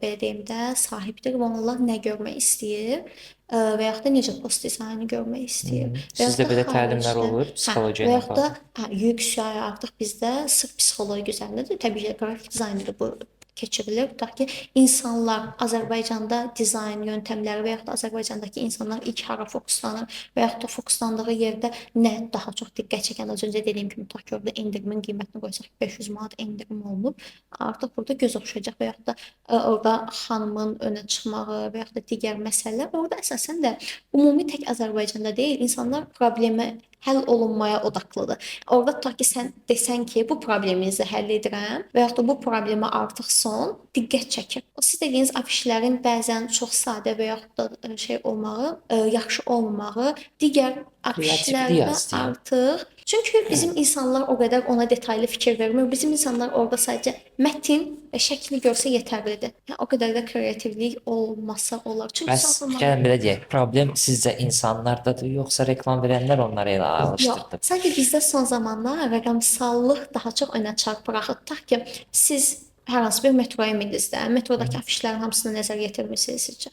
belə deyim də sahibdir və onlar nə görmək istəyir və yaxud da necə post dizaynı görmək istəyir. Sizdə belə təlimlər olur psixologiya ilə bağlı? Və yaxud da UX/UI artıq bizdə sırf psixologiya üzərindədir. Təbii ki, qrafik dizaynda bu keçirilir. Tutaq ki, insanlar Azərbaycanda dizayn yöntəmləri və yaxud da Azərbaycandakı insanlar ilk hara fokuslanır və yaxud da fokuslandığı yerdə nə daha çox diqqət çəkən, az öncə dediyim kimi, tutaq ki, orada endirimin qiymətini qoysaq 500 manat endirim olunub. Artıq burada göz oxşayacaq və yaxud da orada xanımın önə çıxmağı və yaxud da digər məsələlər orada əsasən də ümumi tək Azərbaycanda deyil, insanlar problemi həll olunmaya odaqlıdır. Orada tutaq ki, sən desən ki, bu probleminizi həll edirəm və yaxud da bu problemə artıq son diqqət çəkir. O siz dediyiniz afişlərin bəzən çox sadə və yaxud da şey olmağı, yaxşı olmağı, digər afişlərdə artıq. Çünki bizim insanlar o qədər ona detallı fikir vermir. Bizim insanlar orada sadəcə mətn və şəkli görsə yetərlidir. Yəni o qədər də kreativlik olmasa olar. Çünki bəs gəlin belə deyək, problem sizcə insanlardadır, yoxsa reklam verənlər onları elə alışdırdı? Yox, sanki bizdə son zamanlar rəqəmsallıq daha çox önə çarpır. Tutaq ki, siz hər hansı bir metroya mindinizdə, metrodakı afişlərin hamısını nəzər yetirmirsiniz sizcə?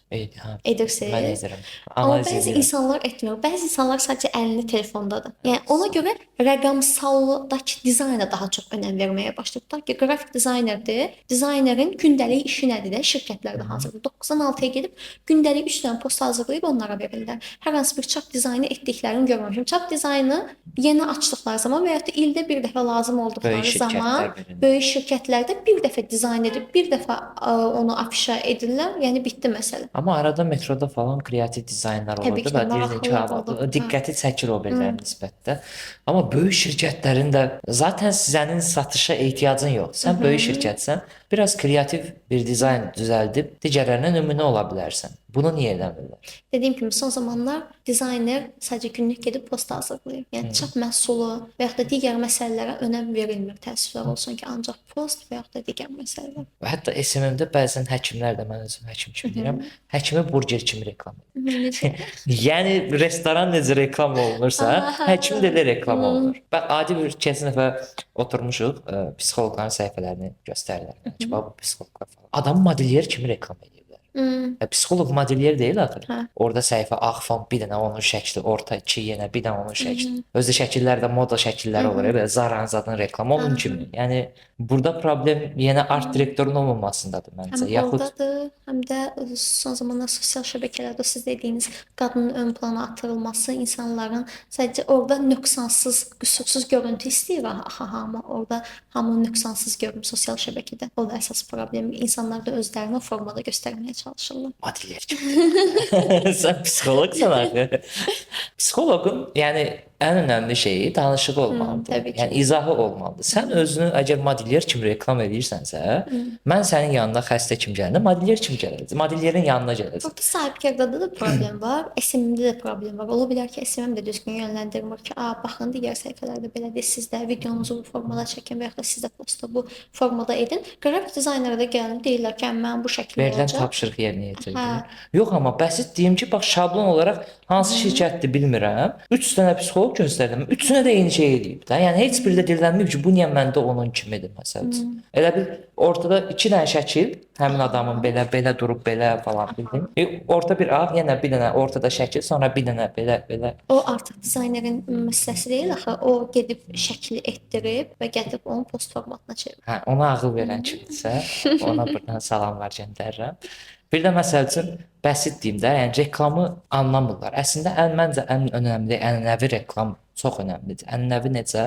Edirsiniz. Mən edirəm. Amma bəzi insanlar etmir. Bəzi insanlar sadəcə əlini telefondadır. Yəni ona görə rəqəmsaldakı dizayna daha çox önəm verməyə başlayıb. Tutaq ki, qrafik dizaynerdir. Dizaynerin gündəlik işi nədir də? Şirkətlərdə hazırdır. 9-dan 6-ya gedib gündəlik 3 dənə post hazırlayıb onlara verirlər. Hər hansı bir çap dizaynı etdiklərini görməmişəm. Çap dizaynı yeni açdıqları zaman və ya da ildə bir dəfə lazım olduqları zaman böyük şirkətlərdə bir dəfə dizayn edib, bir dəfə onu afişa edirlər. Yəni bitdi məsələ. Amma arada metroda falan kreativ dizaynlar olurdu və deyirdim ki, diqqəti çəkir o belə nisbətdə. Amma böyük şirkətlərin də zaten sənin satışa ehtiyacın yox. Sən böyük şirkətsən, biraz kreativ bir dizayn düzəldib digərlərinə nümunə ola bilərsən. Bunu niyə eləmirlər? Dediyim kimi son zamanlar dizayner sadəcə günlük gedib post hazırlayır. Yəni çap məhsulu və yaxud da digər məsələlərə önəm verilmir. Təəssüflər olsun ki, ancaq post və yaxud da digər məsələlər. Və hətta SMM-də bəzən həkimlər də, mən özüm həkim kimi deyirəm, həkimi burger kimi reklam edir. Yəni restoran necə reklam olunursa, həkim də elə reklam olunur. Bax, adi bir keçən dəfə oturmuşuq, psixoloqların səhifələrini göstərirlər. Bu psixoloqlar falan. Adam modelyer kimi reklam edirlər. Psixoloq modelyer deyil axı. Hə. Orada səhifə ağ fon, bir dənə onun şəkli, orta 2 yenə bir dənə onun şəkli. Özü şəkillər də moda şəkilləri olur, belə Zara zadın reklamı onun kimi. Yəni burada problem yenə art direktorun olmamasındadır məncə. Həm oradadır, həm də son zamanlar sosial şəbəkələrdə siz dediyiniz qadının ön plana atılması, insanların sadəcə orada nöqsansız, qüsursuz görüntü istəyir axı hamı. Orada hamı nöqsansız görünür sosial şəbəkədə. O da əsas problem. İnsanlar da özlərini o formada göstərməyə çalışırlar. modelyer kimi. Sən psixoloqsan axı. Psixoloqun yəni ən önəmli şeyi danışığı olmalıdır. təbii ki. Yəni izahı olmalıdır. Sən özünü əgər modelyer kimi reklam edirsənsə, mən sənin yanına xəstə kimi gələndə modelyer kimi gələcəm. Modelyerin yanına gələcəm. Burada sahibkarda da problem var, SMM-də də problem var. Ola bilər ki, SMM də düzgün yönləndirmir ki, baxın digər səhifələrdə belədir, siz də videonuzu bu formada çəkin və ya da siz də posta bu formada edin. Qrafik dizaynerə də gəlib deyirlər ki, mən bu şəkildə Verilən olacaq. tapşırıq yerinə yetirilir. Hə. Yox, amma bəsit deyim ki, bax şablon olaraq hansı şirkətdir bilmirəm. 3 dənə psixoloq göstərdim. Üçünə də eyni şey eləyib də. Yəni heç biri də dilənməyib ki, bu niyə məndə onun kimidir məsələn. Elə bil ortada 2 dənə şəkil, həmin adamın belə durub belə falan bildin. Orta bir ağ, yenə bir dənə ortada şəkil, sonra bir dənə belə. O artıq dizaynerin məsələsi deyil axı. O gedib şəkli etdirib və gətirib onu post formatına çevirir. Hə, ona ağıl verən kimdirsə, ona buradan salamlar göndərirəm. Bir də məsəl üçün bəsit deyim də, yəni reklamı anlamırlar. Əslində məncə ən önəmli ənənəvi reklam çox önəmlidir. Ənənəvi necə?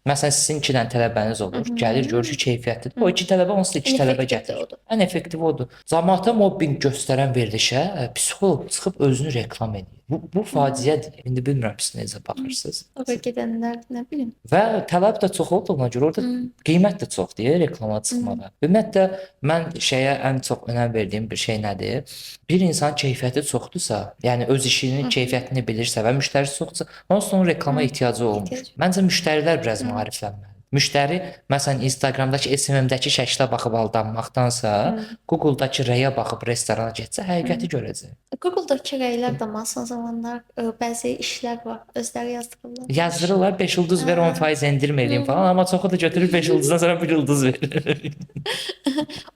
Məsələn, sizin 2 dənə tələbəniz olur. Gəlir, görür ki, keyfiyyətlidir. O 2 tələbə onsuz da 2 tələbə gətirir. Ən effektiv odur. Cəmaata mobbinq göstərən verilişə psixoloq çıxıb özünü reklam edir. Bu faciədir. İndi bilmirəm siz necə baxırsınız. Oraya gedənlər nə bilim. Və tələb də çox olduğuna görə orada qiymət də çoxdur reklama çıxmağa. Ümumiyyətlə mən şeyə ən çox önəm verdiyim bir şey nədir? Bir insan keyfiyyəti çoxdursa, yəni öz işinin keyfiyyətini bilirsə və müştərisi çoxdursa, onsuz da onun reklama ehtiyacı olmur. Məncə müştərilər biraz maariflənməlidir. Müştəri məsələn Instagramdakı SMM-dəki şəklə baxıb aldanmaqdansa, Google-dakı rəyə baxıb restorana getsə, həqiqəti görəcək. Google-dakı rəylər də son zamanlar bəzi işlər var, özləri yazdırırlar. Yazdırırlar 5 ulduz ver 10% endirim edin falan, amma çoxu da götürür 5 ulduzdan sonra 1 ulduz verir.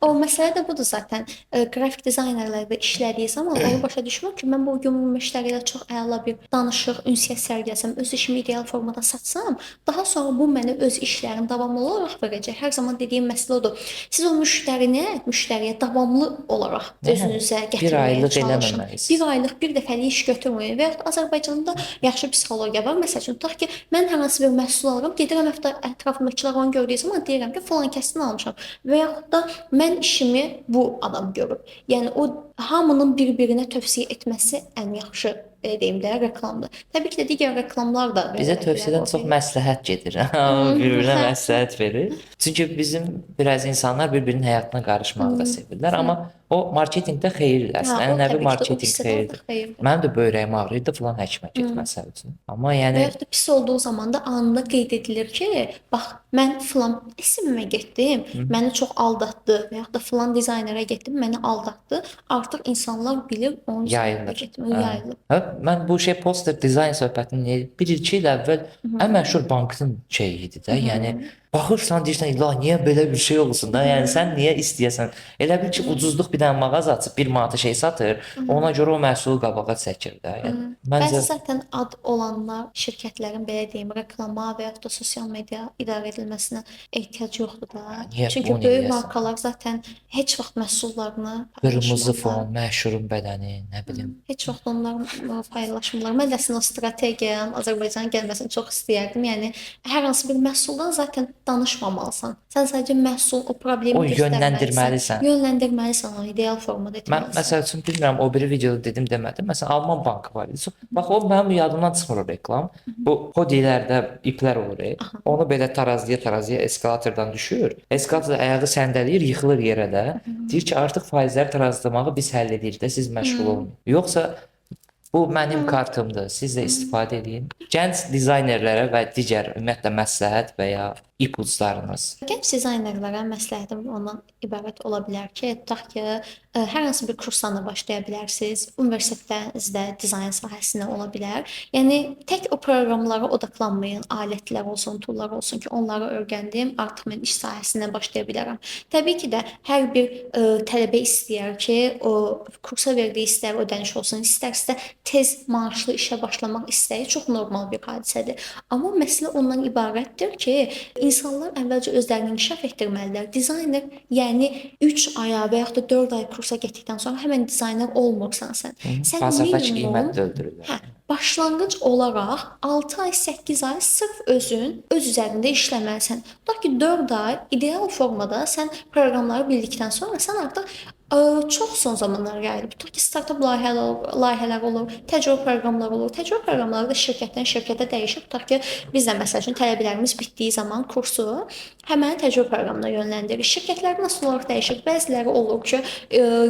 O məsələ də budur zaten. Qrafik dizaynerlərdə işlədiyi zaman onu başa düşmür ki, mən bu gün müştəri ilə çox əla bir danışıq, ünsiyyət sərgiləsəm, öz işimi ideal formada satsam, daha sonra bu mənə öz işlərim davamlı olaraq verəcək. Hər zaman dediyim məsələ odur. Siz o müştəriyə davamlı olaraq özünüzə gətirməyə çalışın. Bir aylıq, bir dəfəlik iş götürməyin. Və ya Azərbaycanda yaxşı psixologiya var. Məsəl üçün, tutaq ki, mən hər hansı bir məhsul alıram, gedirəm ətrafımdakılar onu gördüyü zaman deyirəm ki, falan kəsdən almışam. Və yaxud da mən işimi bu adam görüb. Yəni o hamının bir-birinə tövsiyə etməsi ən yaxşı deyim də reklamdır. Təbii ki də digər reklamlar da bizə tövsiyədən çox məsləhət gedir. Bir-birinə məsləhət verir. Çünki bizim biraz insanlar bir-birinin həyatına qarışmağı da sevirlər, amma o marketinqdə xeyirdir. Əslində ənənəvi marketinq xeyirdir. Mənim də böyrəyim ağrıyırdı, falan həkimə get məsəl üçün. Amma yəni və ya da pis olduğu zaman da anında qeyd edilir ki, bax mən falan SMM-ə getdim, məni çox aldatdı və ya da falan dizaynerə getdim, məni aldatdı. Artıq insanlar bilir onu yayılır. Yayılır. Mən bu poster dizayn söhbətini 1-2 il əvvəl ən məşhur bankın şeyi idi də. Yəni baxırsan deyirsən, "İlahi, niyə belə bir şey olsun da? Yəni sən niyə istəyəsən?" Elə bil ki, ucuzluq bir dənə mağaza açıb 1 manata şey satır, ona görə o məhsulu qabağa çəkir də. Yəni məncə zaten ad olanlar şirkətlərin belə deyim, reklama və ya da sosial media idarə edilməsinə ehtiyac yoxdur da. Çünki böyük markalar zaten heç vaxt məhsullarını qırmızı fon, məşhurun bədəni, nə bilim. Heç vaxt onlar paylaşmırlar. Mən də əslində o strategiyam Azərbaycana gəlməsini çox istəyərdim. Yəni hər hansı bir məhsuldan zaten danışmamalısan. Sən sadəcə məhsul, o problemi göstərməlisən. Yönləndirməlisən onu ideal formada etməlisən. Mən məsəl üçün bilmirəm, o biri videoda dedim demədim. Məsələn, Alman bankı var idi. Bax o mənim yadımdan çıxmır o reklam. Bu hodilərdə iplər olur. Onu belə taraziyə eskalatordan düşür. Eskalator ayağı səndələyir, yıxılır yerə də. Deyir ki, artıq faizləri tarazlamağı biz həll edirik də, siz məşğul olmayın. Yoxsa bu mənim kartımdır. Siz də istifadə edin. Gənc dizaynerlərə və digər ümumiyyətlə məsləhət və ya ipuclarınız. Gənc dizaynerlərə məsləhətim ondan ibarət ola bilər ki, tutaq ki, Hər hansı bir kursdan da başlaya bilərsiniz. Universitetlərinizdə dizayn sahəsində ola bilər. Yəni tək o proqramlara odaqlanmayın. Alətlər olsun, toollar olsun ki, onları öyrəndim, artıq mən iş sahəsində başlaya bilərəm. Təbii ki də hər bir tələbə istəyər ki, o kursa verdiyi istər ödəniş olsun, istərsə tez maaşlı işə başlamaq istəyi çox normal bir hadisədir. Amma məsələ ondan ibarətdir ki, insanlar əvvəlcə özlərini inkişaf etdirməlidirlər. Dizayner, yəni 3 aya və yaxud da 4 ay kursa getdikdən sonra həmin dizayner olmursan sən. Sən Bazardakı minimum qiymət öldürürlər. başlanğıc olaraq 6 ay, 8 ay sırf öz üzərində işləməlisən. Tutaq ki, 4 ay ideal formada sən proqramları bildikdən sonra sən artıq çox son zamanlar yayılıb. Tutaq ki, startap layihələr olur, təcrübə proqramları olur. Təcrübə proqramları da şirkətdən şirkətə dəyişir. Tutaq ki, biz də məsəl üçün tələbələrimiz bitdiyi zaman kursu həmin təcrübə proqramına yönləndirir. Şirkətlər nasıl olaraq dəyişir? Bəziləri olur ki,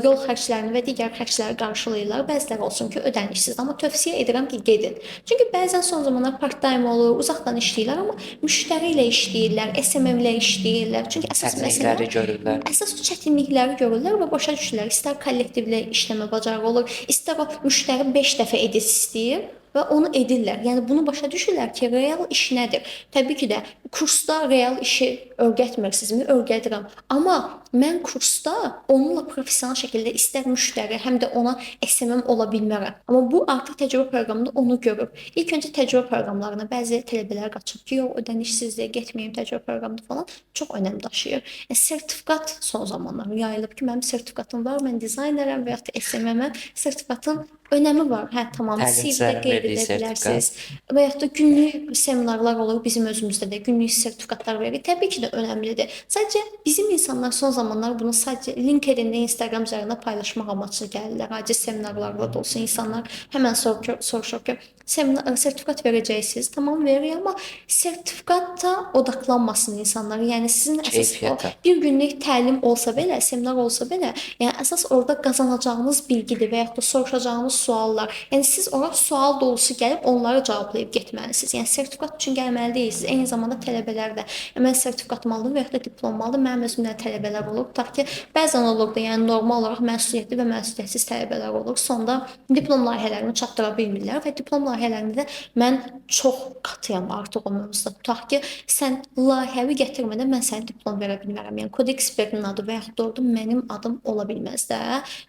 yol xərclərini və digər xərcləri qarşılayırlar. Bəziləri olsun ki, ödənişsiz. Amma tövsiyə edirəm ki, gedin. Çünki bəzən son zamanlar part-time olur, uzaqdan işləyirlər, amma müştəri ilə işləyirlər, SMM ilə işləyirlər. Çünki əsas məsələ görürlər. əsas o çətinlikləri görürlər və başa düşürlər. İstər kollektivlə işləmə bacarığı olur, istər o müştəri 5 dəfə edit istəyir və onu edirlər. Yəni bunu başa düşürlər ki, real iş nədir? Təbii ki də kursda real işi öyrətmirsinizmi? Öyrədirəm. Amma mən kursda onunla professional şəkildə istər müştəri, həm də ona SMM ola bilmərəm. Amma bu artıq təcrübə proqramında onu görür. İlk öncə təcrübə proqramlarına bəzi tələbələr qaçıb ki, yox, ödənişsizdir, getməyim təcrübə proqramında falan çox önəm daşıyır. Sertifikat son zamanlar yayılıb ki, mənim sertifikatım var, mən dizaynerəm və ya da SMM-ə sertifikatın önəmi var. Hə, tamam, CV-də qeyd edə bilərsiniz. Və ya da günlük seminarlar olur bizim özümüzdə də, günlük sertifikatlar veririk. Təbii ki də önəmlidir. Sadəcə bizim insanlar son zamanlar bunu sadəcə LinkedIn-də, Instagram üzərində paylaşmaq amaçlı gəlirlər. Adi seminarlarda da olsun, insanlar həmən soruşur ki, sertifikat verəcəksiniz. Tamam, veririk, amma sertifikata odaqlanmasın insanlar. Yəni sizin əsas o bir günlük təlim olsa belə, seminar olsa belə, yəni əsas orada qazanacağınız bilgidir və ya da soruşacağınız suallar. Yəni siz ora sual dolusu gəlib onları cavablayıb getməlisiniz. Yəni sertifikat üçün gəlməli deyilsiniz. Eyni zamanda tələbələr də mən sertifikatımı aldım və ya da diplomamı aldım. Mənim özümdə tələbələr olur. Tutaq ki, bəzən olur da, yəni normal olaraq məsuliyyətli və məsuliyyətsiz tələbələr olur. Sonda diplom layihələrini çatdıra bilmirlər və diplom layihələrində mən çox qatıyam artıq o mövzuda. Tutaq ki, sən layihəvi gətirmədən mən sənə diplom verə bilmərəm. Yəni kod ekspertinin adı və yaxud da orada mənim adım ola bilməz də.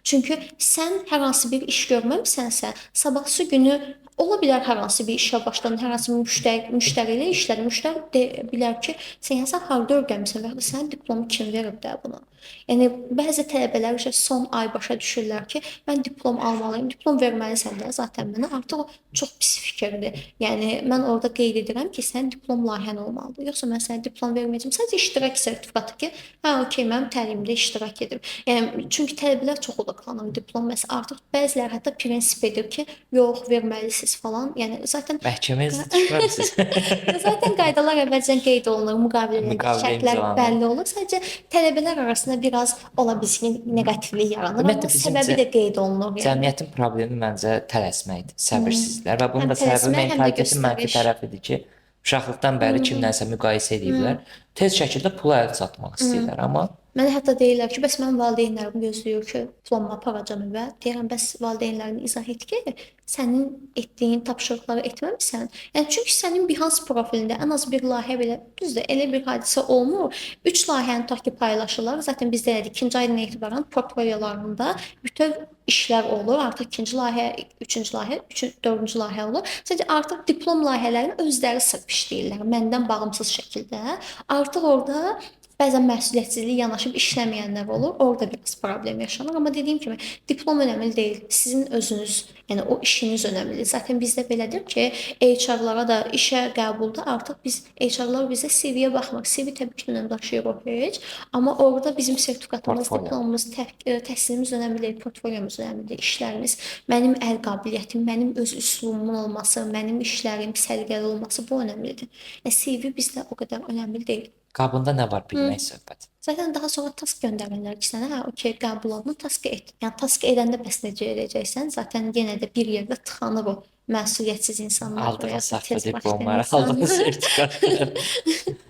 Çünki sən hər hansı bir iş görməmisənsə, sabahsı günü ola bilər hər hansı bir işə başladın, hər hansı bir müştəri ilə işlədin. Müştəri deyə bilər ki, sən harda öyrənmisən və ya da sənin diplomu kim verib də buna? Yəni bəzi tələbələr son ay başa düşürlər ki, mən diplom almalıyım, diplom verməlisən də. Zaten mənə artıq o çox pis fikirdir. Yəni mən orada qeyd edirəm ki, sənin diplom layihən olmalıdır. Yoxsa mən sənə diplom verməyəcəm. Sadəcə iştirak sertifikatı ki, hə, okey, mənim təlimimdə iştirak edim. Yəni çünki tələbələr çox odaqlanır diplom məsələ. Artıq bəziləri hətta prinsip edir ki, yox, verməlisiniz falan. Yəni zaten məhkəməyə düşməmisiniz. Zaten qaydalar əvvəlcədən qeyd olunur, müqavilələr, şərtlər bəlli olur. Sadəcə tələbələr arasında biraz ola bilsin neqativlik yaranır. Amma səbəbi də qeyd olunur. Yəni. Cəmiyyətin problemi məncə tələsməkdir, səbirsizliklər və bunun da səbəbi mentalitetin mənfi tərəfidir ki, uşaqlıqdan bəri kimlənsə müqayisə ediblər. Tez şəkildə pula əl çatmaq istəyirlər, amma Mənə hətta deyirlər ki, bəs mənim valideynlərim gözləyir ki, diplomamı aparacam evə. Deyirəm, bəs valideynlərini izah et ki, sənin etdiyin tapşırıqları etməmisən. Yəni çünki sənin Behance profilində ən az bir layihə belə, düzdür, elə bir hadisə olmur. 3 layihəni tutaq ki, paylaşırlar. Zaten bizdə elədik. 2-ci aydan etibarən portfolyolarında bütöv işlər olur. Artıq 2-ci layihə, 3-cü layihə, 4-cü layihə olur. Sadəcə artıq diplom layihələrini özləri sırf işləyirlər. Məndən bağımsız şəkildə. Artıq orada bəzən məsuliyyətsizlik yanaşıb işləməyənlər olur. Orada biraz problem yaşanır. Amma dediyim kimi, diplom önəmli deyil. Sizin özünüz, yəni o işiniz önəmlidir. Zaten bizdə belədir ki, HR-lara da işə qəbulda artıq biz HR-lar bizə CV-yə baxmır. CV təbii ki, önəm daşıyır o heç. Amma orada bizim sertifikatımız, diplomumuz, təhsilimiz önəmli deyil, portfolyomuz önəmli deyil, işlərimiz, mənim əl qabiliyyətim, mənim öz üslubumun olması, mənim işlərim səliqəli olması bu önəmlidir. Yəni CV bizdə o qədər önəmli deyil. Qabında nə var bilmək söhbət. Zaten daha sonra task göndərirlər ki, sənə, hə, okey, qəbul olundu, task et. Yəni task edəndə bəs necə edəcəksən? Zaten yenə də bir yerdə tıxanır o məsuliyyətsiz insanlar və ya Aldığın da saxta tez başlayan diplomları, aldığın insanlar. sertifikatları.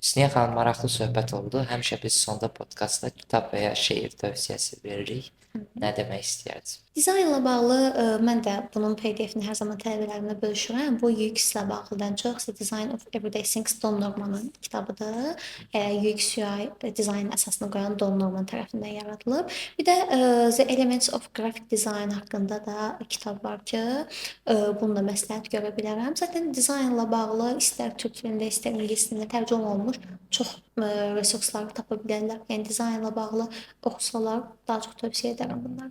Hüsniyə xanım, maraqlı söhbət oldu. Həmişə biz sonda podkastda kitab və ya şeir tövsiyəsi veririk. Nə demək istəyirsiniz? Dizaynla bağlı mən də bunun PDF-ni hər zaman tələbələrimlə bölüşürəm. Bu UX-la bağlıdan çox Design of Everyday Things Don Norman'ın kitabıdır. UX UI dizayn əsasını qoyan Don Norman tərəfindən yaradılıb. Bir də The Elements of Graphic Design haqqında da kitab var ki, bunu da məsləhət görə bilərəm. Zaten dizaynla bağlı istər türk dilində, istər ingilis dilində tərcümə olunmuş çox resurslar tapa bilərlər. Yəni dizaynla bağlı oxusalar daha çox tövsiyə edərəm bunları.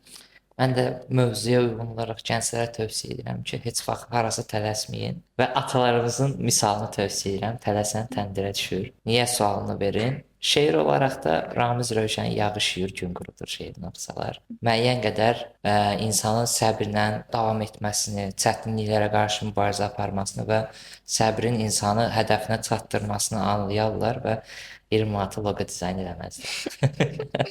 Mən də mövzuya uyğun olaraq gənclərə tövsiyə edirəm ki, heç vaxt harasa tələsməyin və atalarımızın misalını tövsiyə edirəm. Tələsən təndirə düşür. Niyə sualını verin? Şeir olaraq da Ramiz Rövşən yağış yuyur, gün qurudur şeirini oxusalar. Müəyyən qədər insanın səbrlə davam etməsini, çətinliklərə qarşı mübarizə aparmasını və səbrin insanı hədəfinə çatdırmasını anlayarlar və 20 manatı loqo dizayn eləməzlər.